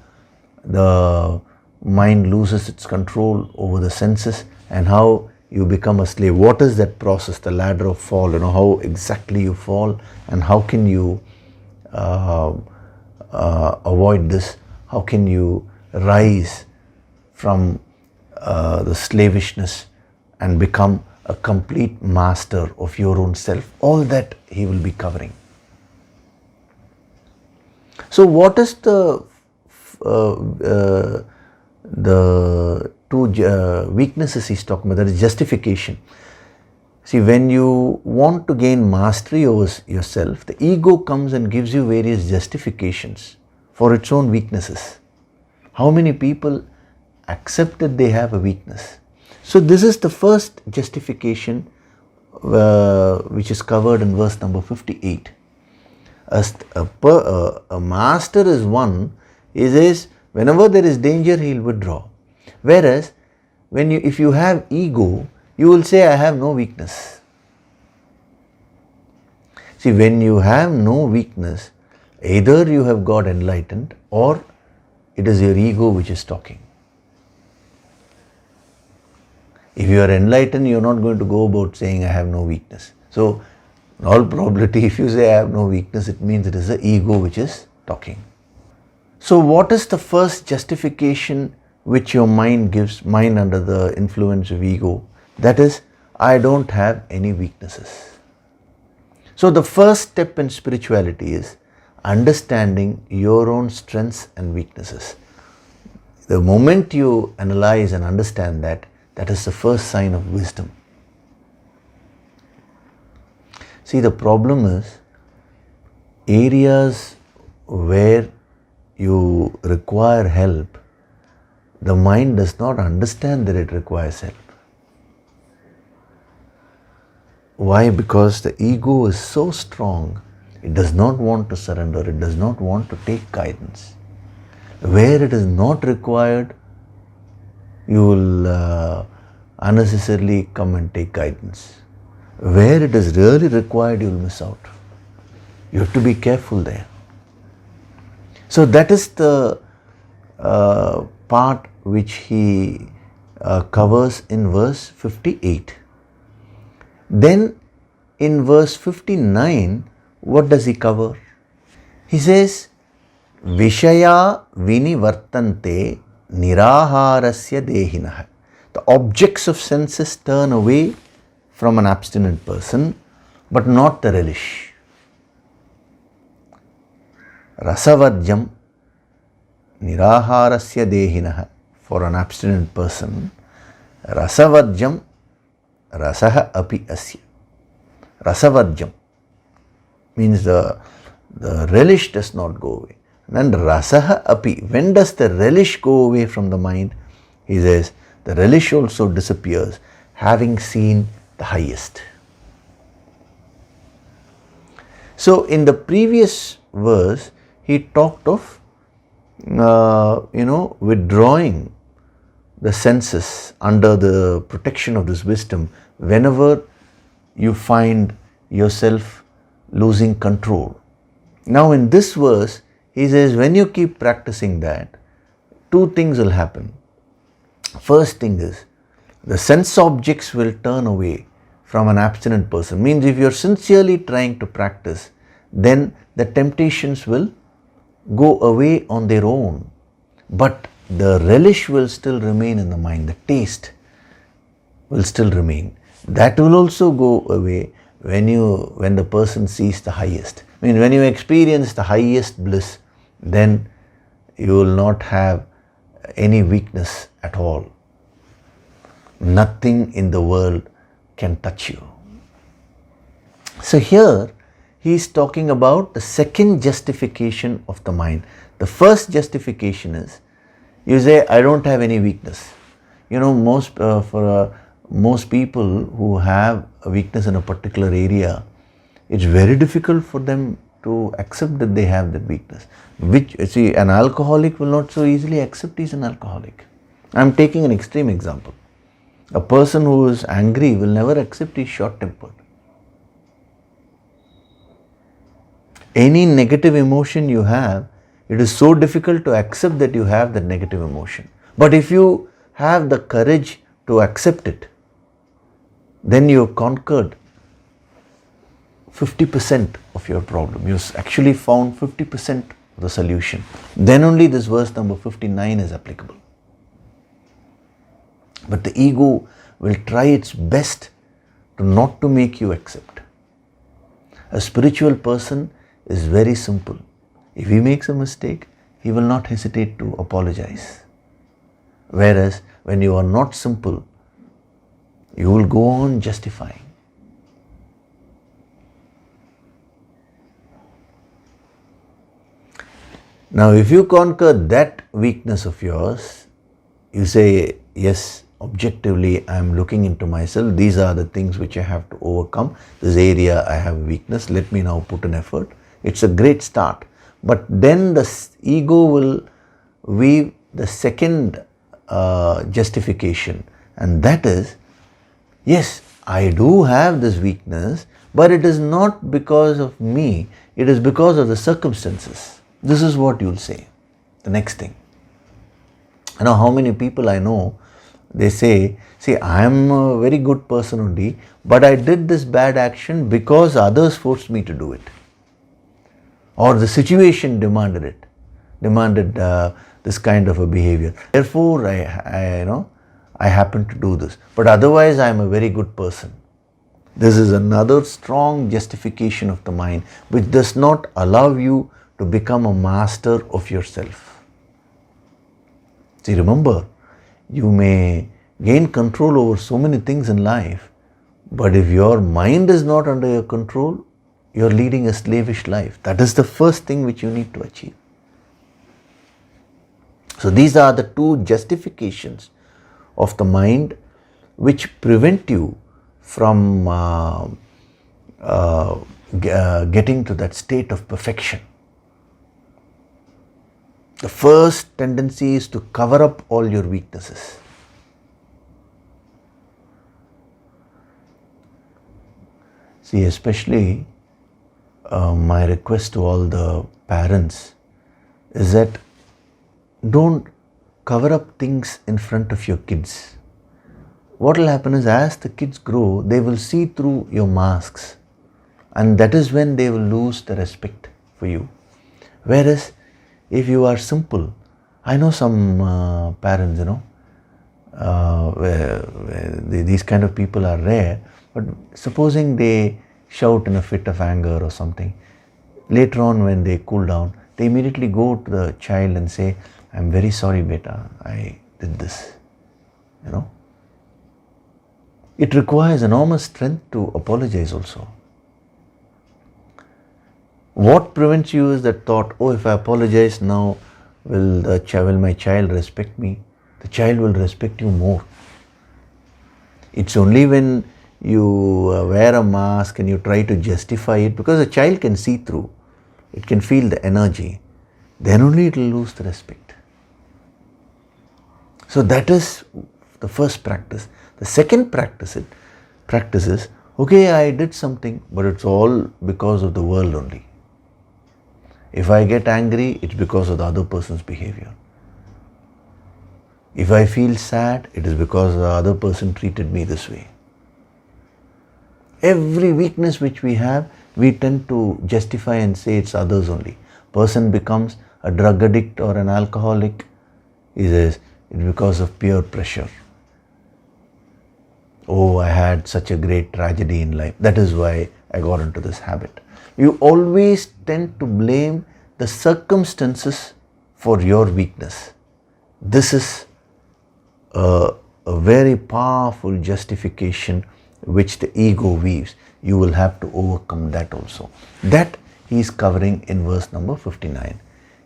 the mind loses its control over the senses and how you become a slave. What is that process, the ladder of fall, how exactly you fall and how can you avoid this? How can you rise from the slavishness and become a complete master of your own self? All that he will be covering. So what is the two weaknesses he's talking about? That is justification. See, when you want to gain mastery over yourself, the ego comes and gives you various justifications for its own weaknesses. How many people accept that they have a weakness? So this is the first justification which is covered in verse number 58. A master is one, he says, whenever there is danger, he will withdraw. Whereas, if you have ego, you will say, I have no weakness. See, when you have no weakness, either you have got enlightened or it is your ego which is talking. If you are enlightened, you are not going to go about saying, I have no weakness. So, in all probability, if you say, I have no weakness, it means it is the ego which is talking. So what is the first justification which your mind gives, mind under the influence of ego? That is, I don't have any weaknesses. So the first step in spirituality is understanding your own strengths and weaknesses. The moment you analyze and understand that, that is the first sign of wisdom. See, the problem is areas where you require help, the mind does not understand that it requires help. Why? Because the ego is so strong, it does not want to surrender, it does not want to take guidance. Where it is not required, you will unnecessarily come and take guidance. Where it is really required, you will miss out. You have to be careful there. So that is the part which he covers in verse 58. Then in verse 59, what does he cover? He says, Vishaya vinivartante niraharasya dehinah. The objects of senses turn away from an abstinent person, but not the relish. Rasavadjam niraharasya dehinah. For an abstinent person, rasavadjam rasaha api asya. Rasavadjam means the relish does not go away. And rasaha api, when does the relish go away from the mind? He says, the relish also disappears, having seen the highest. So in the previous verse, he talked of withdrawing the senses under the protection of this wisdom whenever you find yourself losing control. Now in this verse, he says, when you keep practicing that, two things will happen. First thing is, the sense objects will turn away from an abstinent person. Means if you're sincerely trying to practice, then the temptations will go away on their own. But the relish will still remain in the mind, the taste will still remain. That will also go away when the person sees the highest. I mean, when you experience the highest bliss, then you will not have any weakness at all. Nothing in the world can touch you. So here he is talking about the second justification of the mind. The first justification is, you say, I don't have any weakness. Most people who have a weakness in a particular area, it's very difficult for them to accept that they have that weakness. An alcoholic will not so easily accept he's an alcoholic. I'm taking an extreme example. A person who is angry will never accept he's short-tempered. Any negative emotion you have, it is so difficult to accept that you have that negative emotion. But if you have the courage to accept it, then you have conquered 50% of your problem. You actually found 50% of the solution. Then only this verse number 59 is applicable. But the ego will try its best not to make you accept. A spiritual person is very simple. If he makes a mistake, he will not hesitate to apologize. Whereas when you are not simple, you will go on justifying. Now if you conquer that weakness of yours, you say, yes, objectively I am looking into myself, these are the things which I have to overcome, this area I have weakness, let me now put an effort. It's a great start. But then the ego will weave the second justification, and that is, yes, I do have this weakness, but it is not because of me, it is because of the circumstances. This is what you'll say, the next thing. How many people I know, they say, see, I am a very good person only, but I did this bad action because others forced me to do it. Or the situation demanded it. demanded this kind of a behavior. Therefore, I happen to do this. But otherwise, I am a very good person. This is another strong justification of the mind, which does not allow you to become a master of yourself. See, remember, you may gain control over so many things in life, but if your mind is not under your control, you are leading a slavish life. That is the first thing which you need to achieve. So these are the two justifications of the mind which prevent you from getting to that state of perfection. The first tendency is to cover up all your weaknesses. See, especially my request to all the parents is that don't cover up things in front of your kids. What will happen is, as the kids grow, they will see through your masks, and that is when they will lose the respect for you. Whereas if you are simple, I know some parents, where these kind of people are rare, but supposing they shout in a fit of anger or something, later on when they cool down, they immediately go to the child and say, I'm very sorry, beta, I did this. It requires enormous strength to apologize also. What prevents you is that thought, oh, if I apologize now, will my child respect me? The child will respect you more. It's only when you wear a mask and you try to justify it, because a child can see through, it can feel the energy, then only it will lose the respect. So that is the first practice. The second practice is, okay, I did something, but it's all because of the world only. If I get angry, it's because of the other person's behavior. If I feel sad, it is because the other person treated me this way. Every weakness which we have, we tend to justify and say it's others only. Person becomes a drug addict or an alcoholic, he says it's because of peer pressure. Oh, I had such a great tragedy in life. That is why I got into this habit. You always tend to blame the circumstances for your weakness. This is a very powerful justification which the ego weaves. You will have to overcome that also. That he is covering in verse number 59.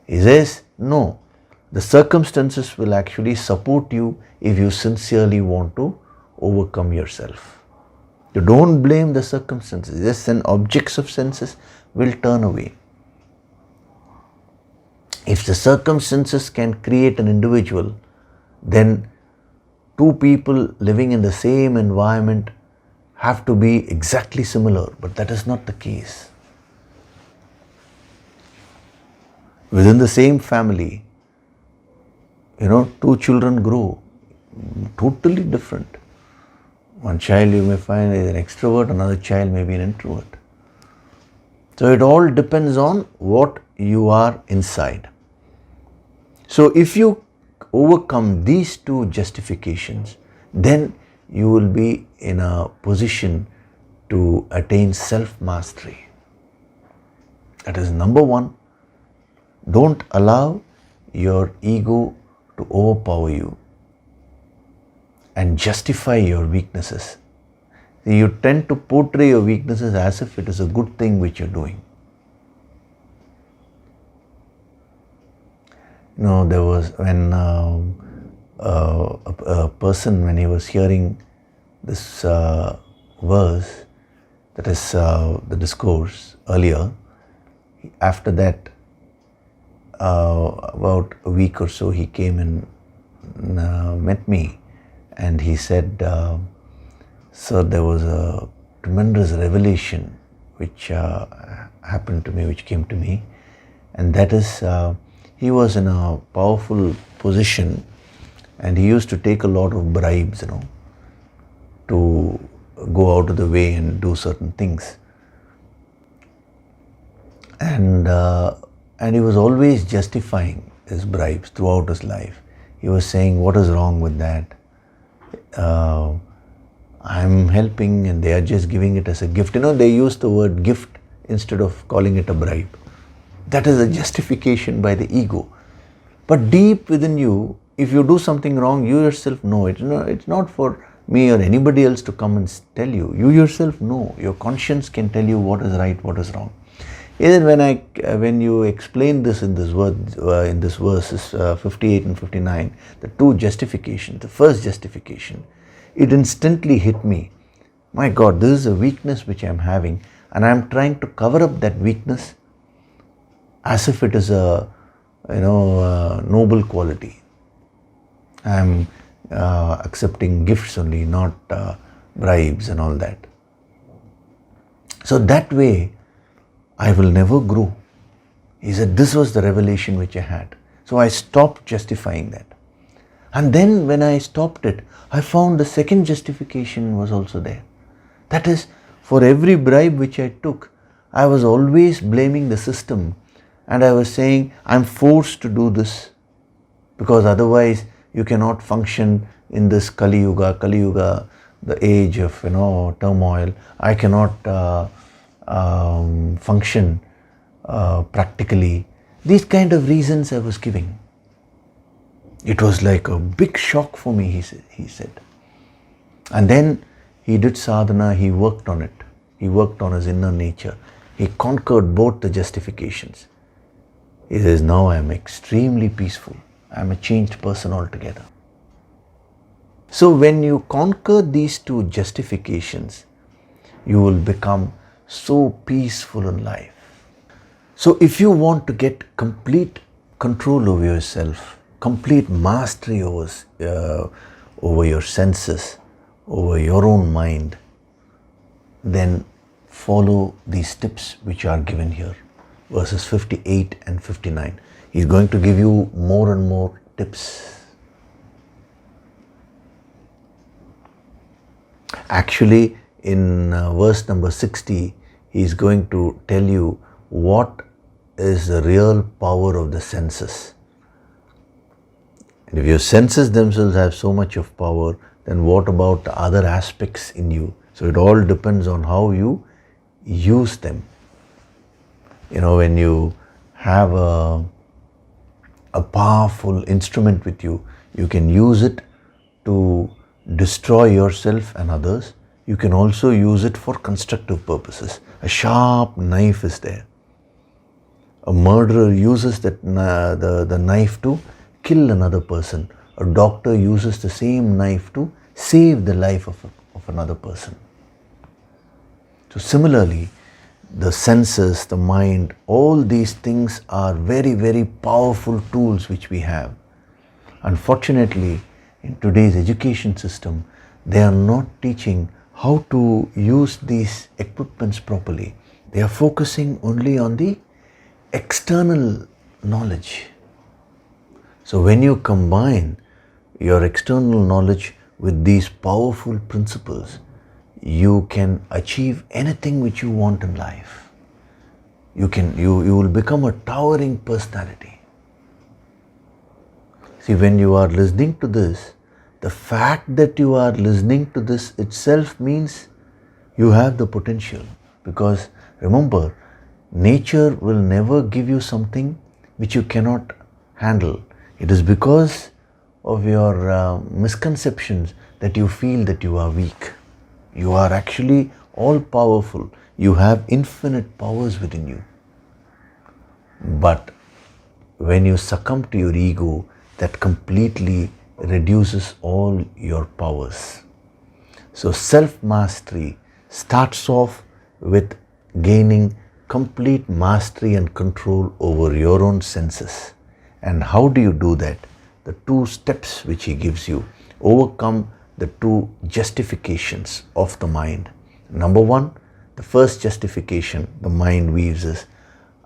He says, no, the circumstances will actually support you if you sincerely want to overcome yourself. You don't blame the circumstances. Yes, and objects of senses will turn away. If the circumstances can create an individual, then two people living in the same environment have to be exactly similar, but that is not the case. Within the same family, two children grow totally different. One child you may find is an extrovert, another child may be an introvert. So it all depends on what you are inside. So if you overcome these two justifications, then you will be in a position to attain self-mastery. That is number one. Don't allow your ego to overpower you and justify your weaknesses. You tend to portray your weaknesses as if it is a good thing which you're doing. There was when a person, when he was hearing this verse, that is the discourse earlier, after that, about a week or so, he came and met me, and he said, sir, there was a tremendous revelation which happened to me, which came to me, and that is, he was in a powerful position, and he used to take a lot of bribes, to go out of the way and do certain things. And And he was always justifying his bribes throughout his life. He was saying, what is wrong with that? I'm helping and they are just giving it as a gift. They use the word gift instead of calling it a bribe. That is a justification by the ego. But deep within you, if you do something wrong, you yourself know it. It's not for me or anybody else to come and tell you. You yourself know. Your conscience can tell you what is right, what is wrong. Even when you explain this in this verses 58 and 59, the two justifications, the first justification, it instantly hit me. My God, this is a weakness which I am having, and I am trying to cover up that weakness as if it is a noble quality. I am accepting gifts only, not bribes and all that. So that way, I will never grow. He said, this was the revelation which I had. So I stopped justifying that. And then when I stopped it, I found the second justification was also there. That is, for every bribe which I took, I was always blaming the system. And I was saying, I'm forced to do this because otherwise you cannot function in this Kali Yuga, the age of turmoil. I cannot function practically. These kind of reasons I was giving. It was like a big shock for me, he said. And then he did sadhana, he worked on it. He worked on his inner nature. He conquered both the justifications. He says, now I am extremely peaceful. I am a changed person altogether. So when you conquer these two justifications, you will become so peaceful in life. So if you want to get complete control over yourself, complete mastery over your senses, over your own mind, then follow these tips which are given here. Verses 58 and 59. He's going to give you more and more tips. Actually, in verse number 60, he's going to tell you what is the real power of the senses. And if your senses themselves have so much of power, then what about the other aspects in you? So it all depends on how you use them. When you have a powerful instrument with you, you can use it to destroy yourself and others. You can also use it for constructive purposes. A sharp knife is there. A murderer uses the knife to kill another person. A doctor uses the same knife to save the life of another person. So similarly, the senses, the mind, all these things are very, very powerful tools which we have. Unfortunately, in today's education system, they are not teaching how to use these equipments properly. They are focusing only on the external knowledge. So when you combine your external knowledge with these powerful principles, you can achieve anything which you want in life. You will become a towering personality. See, when you are listening to this, the fact that you are listening to this itself means you have the potential. Because remember, nature will never give you something which you cannot handle. It is because of your misconceptions that you feel that you are weak. You are actually all powerful. You have infinite powers within you. But when you succumb to your ego, that completely reduces all your powers. So self-mastery starts off with gaining complete mastery and control over your own senses. And how do you do that? The two steps which he gives you. Overcome the two justifications of the mind. Number one, the first justification the mind weaves is,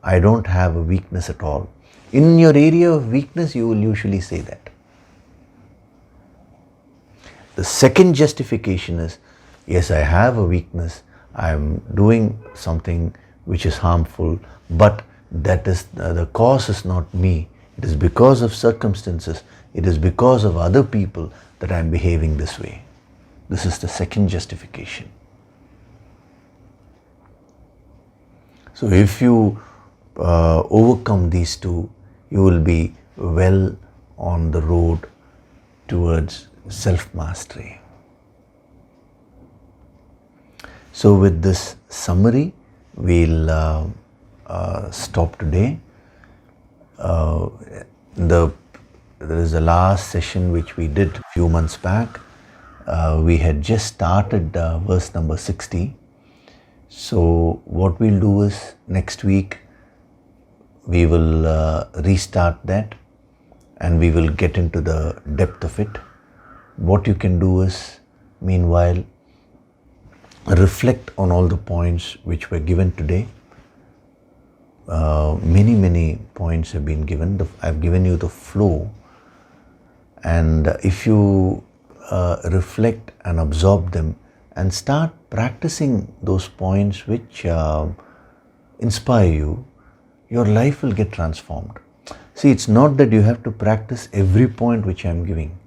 I don't have a weakness at all. In your area of weakness, you will usually say that. The second justification is, yes, I have a weakness. I am doing something which is harmful, but that is the cause is not me. It is because of circumstances. It is because of other people that I am behaving this way. This is the second justification. So if you overcome these two, you will be well on the road towards self-mastery. So with this summary, we'll stop today. There is the last session which we did a few months back. We had just started verse number 60. So what we'll do is next week we will restart that and we will get into the depth of it. What you can do is, meanwhile, reflect on all the points which were given today. Many points have been given. I've given you the flow, and if you reflect and absorb them and start practicing those points which inspire you, your life will get transformed. See, it's not that you have to practice every point which I'm giving.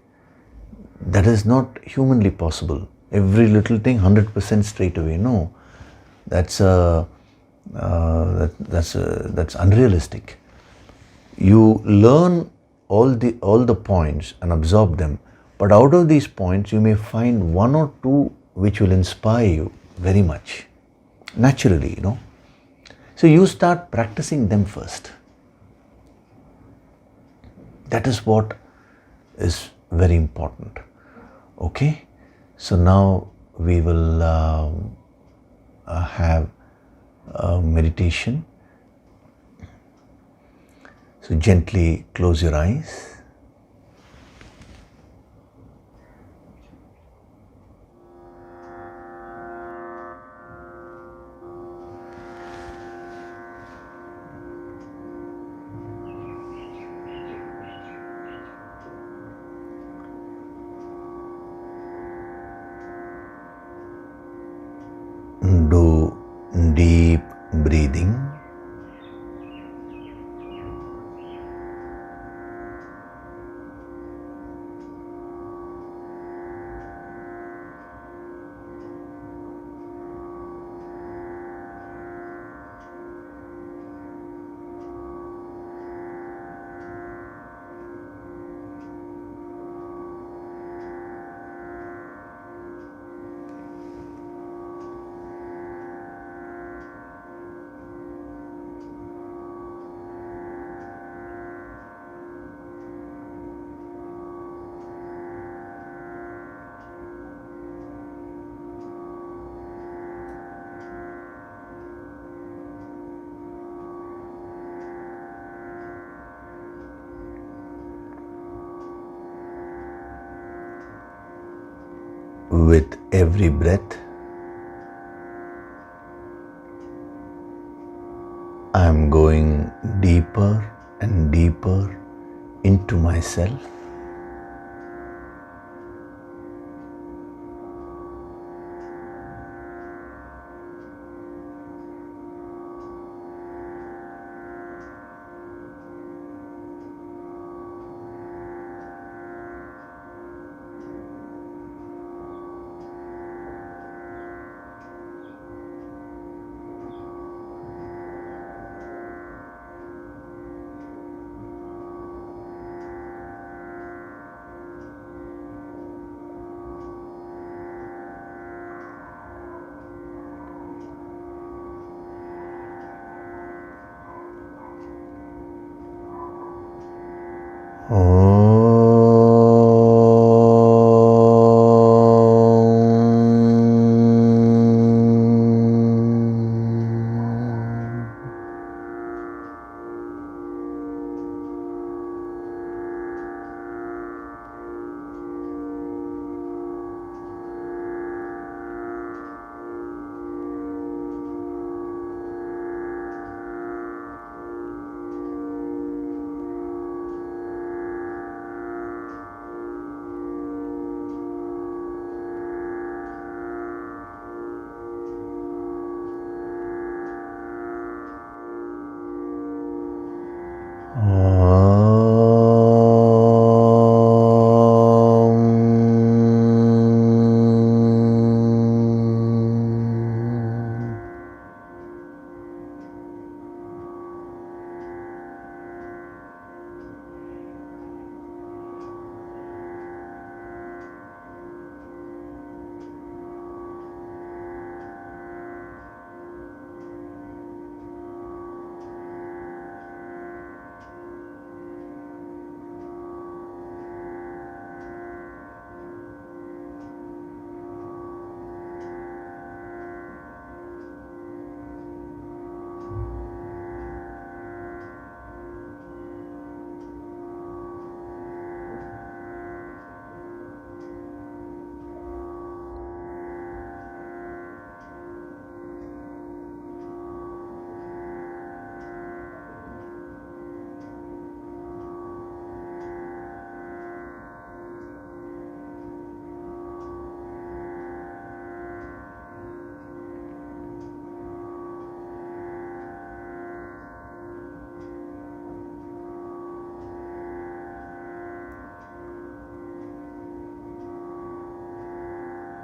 That is not humanly possible. Every little thing 100% straight away. No, that's unrealistic. You learn all the points and absorb them, but out of these points you may find one or two which will inspire you very much naturally, So you start practicing them first. That is what is very important. Okay, so now we will have a meditation. So gently close your eyes. Do deep breathing. With every breath, I am going deeper and deeper into myself.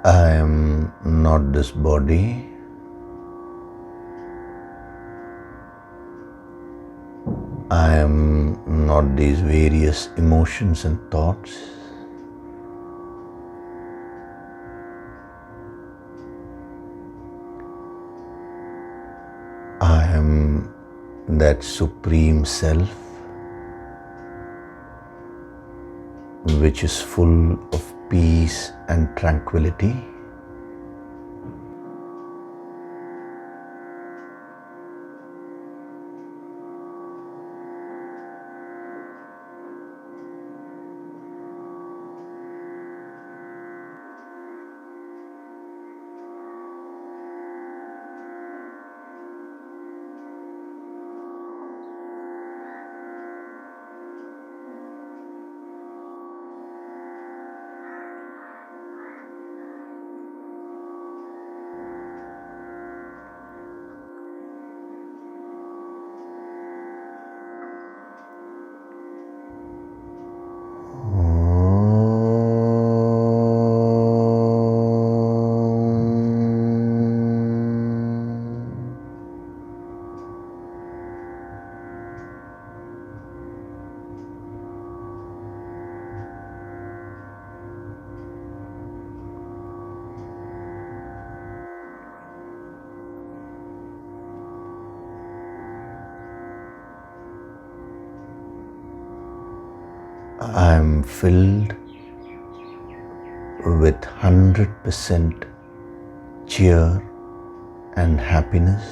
I am not this body. I am not these various emotions and thoughts. I am that Supreme Self which is full of peace and tranquility. I am filled with 100% cheer and happiness.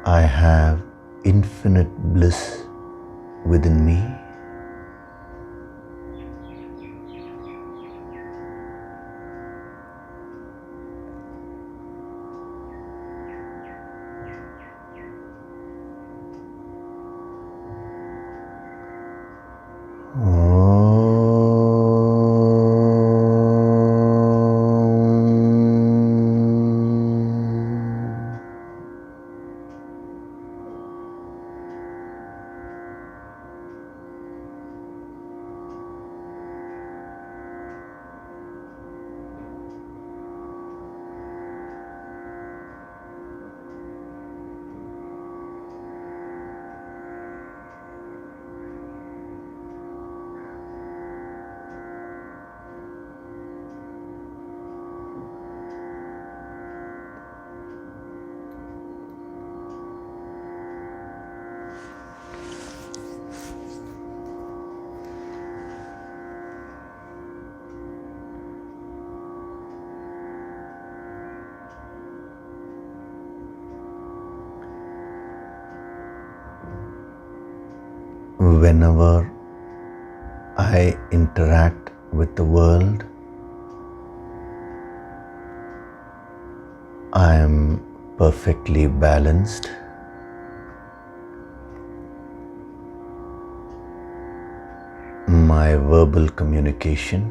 I have infinite bliss within me. Whenever I interact with the world, I am perfectly balanced. My verbal communication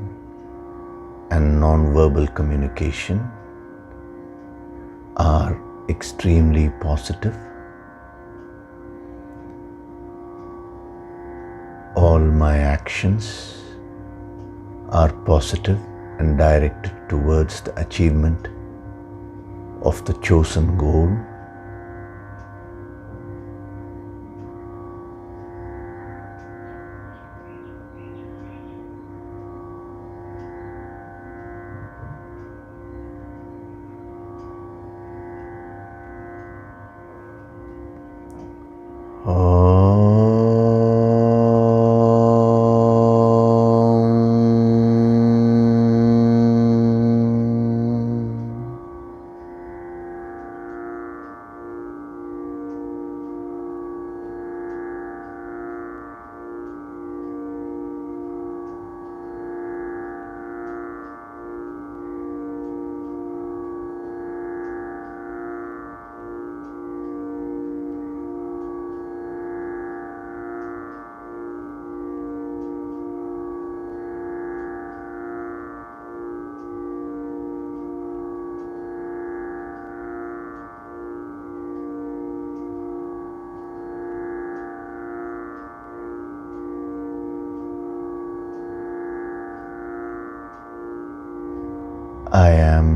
and non-verbal communication are extremely positive. All my actions are positive and directed towards the achievement of the chosen goal. I am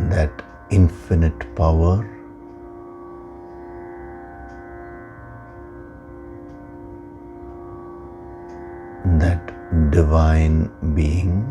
that infinite power, that divine being.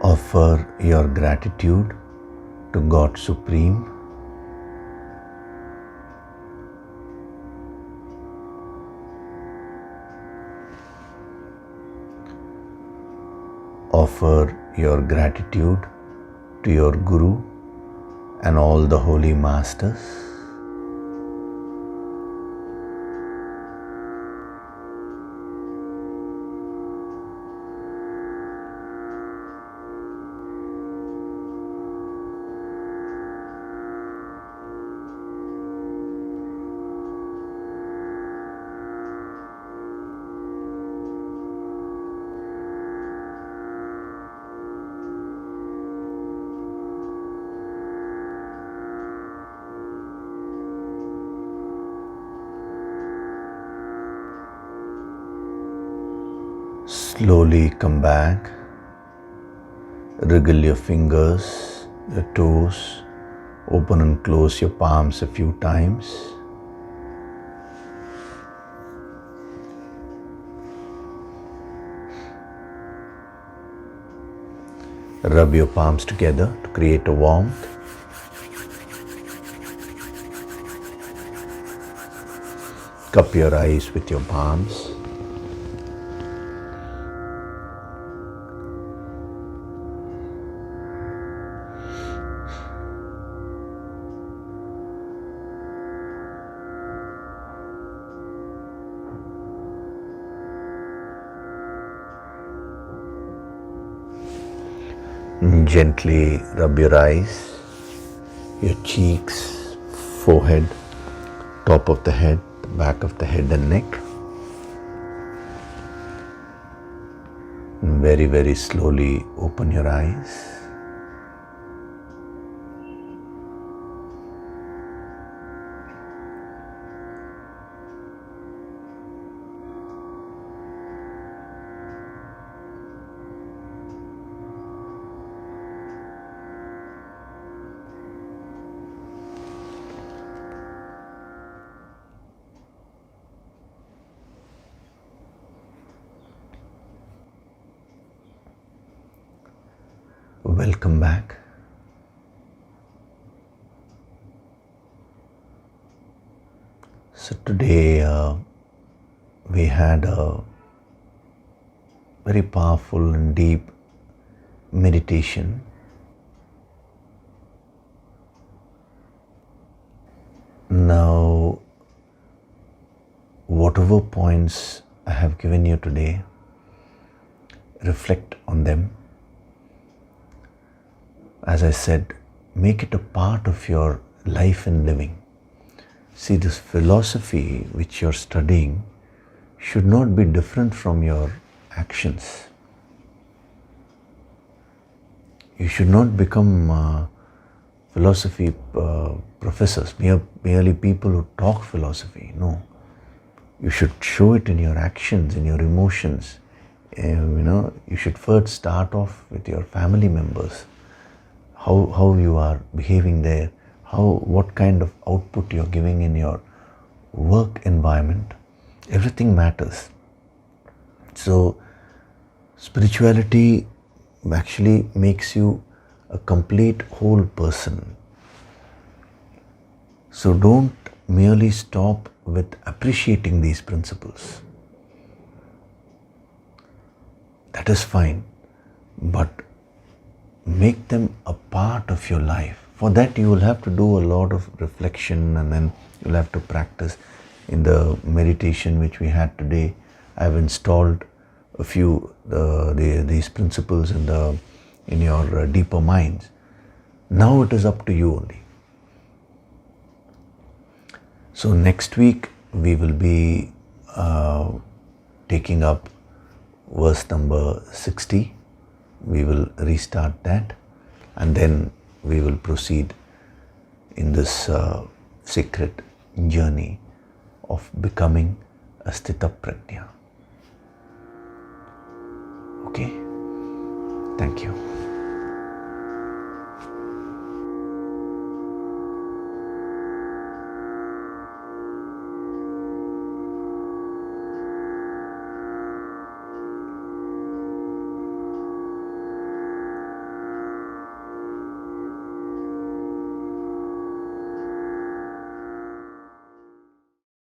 Offer your gratitude to God Supreme. Offer your gratitude to your Guru and all the holy masters. Slowly come back, wriggle your fingers, your toes, open and close your palms a few times. Rub your palms together to create a warmth. Cup your eyes with your palms. Gently rub your eyes, your cheeks, forehead, top of the head, the back of the head and neck. And very, very slowly open your eyes. Welcome back. So today we had a very powerful and deep meditation. Now, whatever points I have given you today, reflect on them. As I said, make it a part of your life and living. See, this philosophy which you're studying should not be different from your actions. You should not become philosophy professors, merely people who talk philosophy. No. You should show it in your actions, in your emotions. You should first start off with your family members. How you are behaving there, what kind of output you're giving in your work environment. Everything matters. So spirituality actually makes you a complete whole person. So don't merely stop with appreciating these principles. That is fine, but make them a part of your life. For that you will have to do a lot of reflection, and then you'll have to practice. In the meditation which we had today, I've installed a few these principles in your deeper minds. Now it is up to you only. So next week we will be taking up verse number 60. We will restart that, and then we will proceed in this sacred journey of becoming a Sthita Prajna. Okay? Thank you.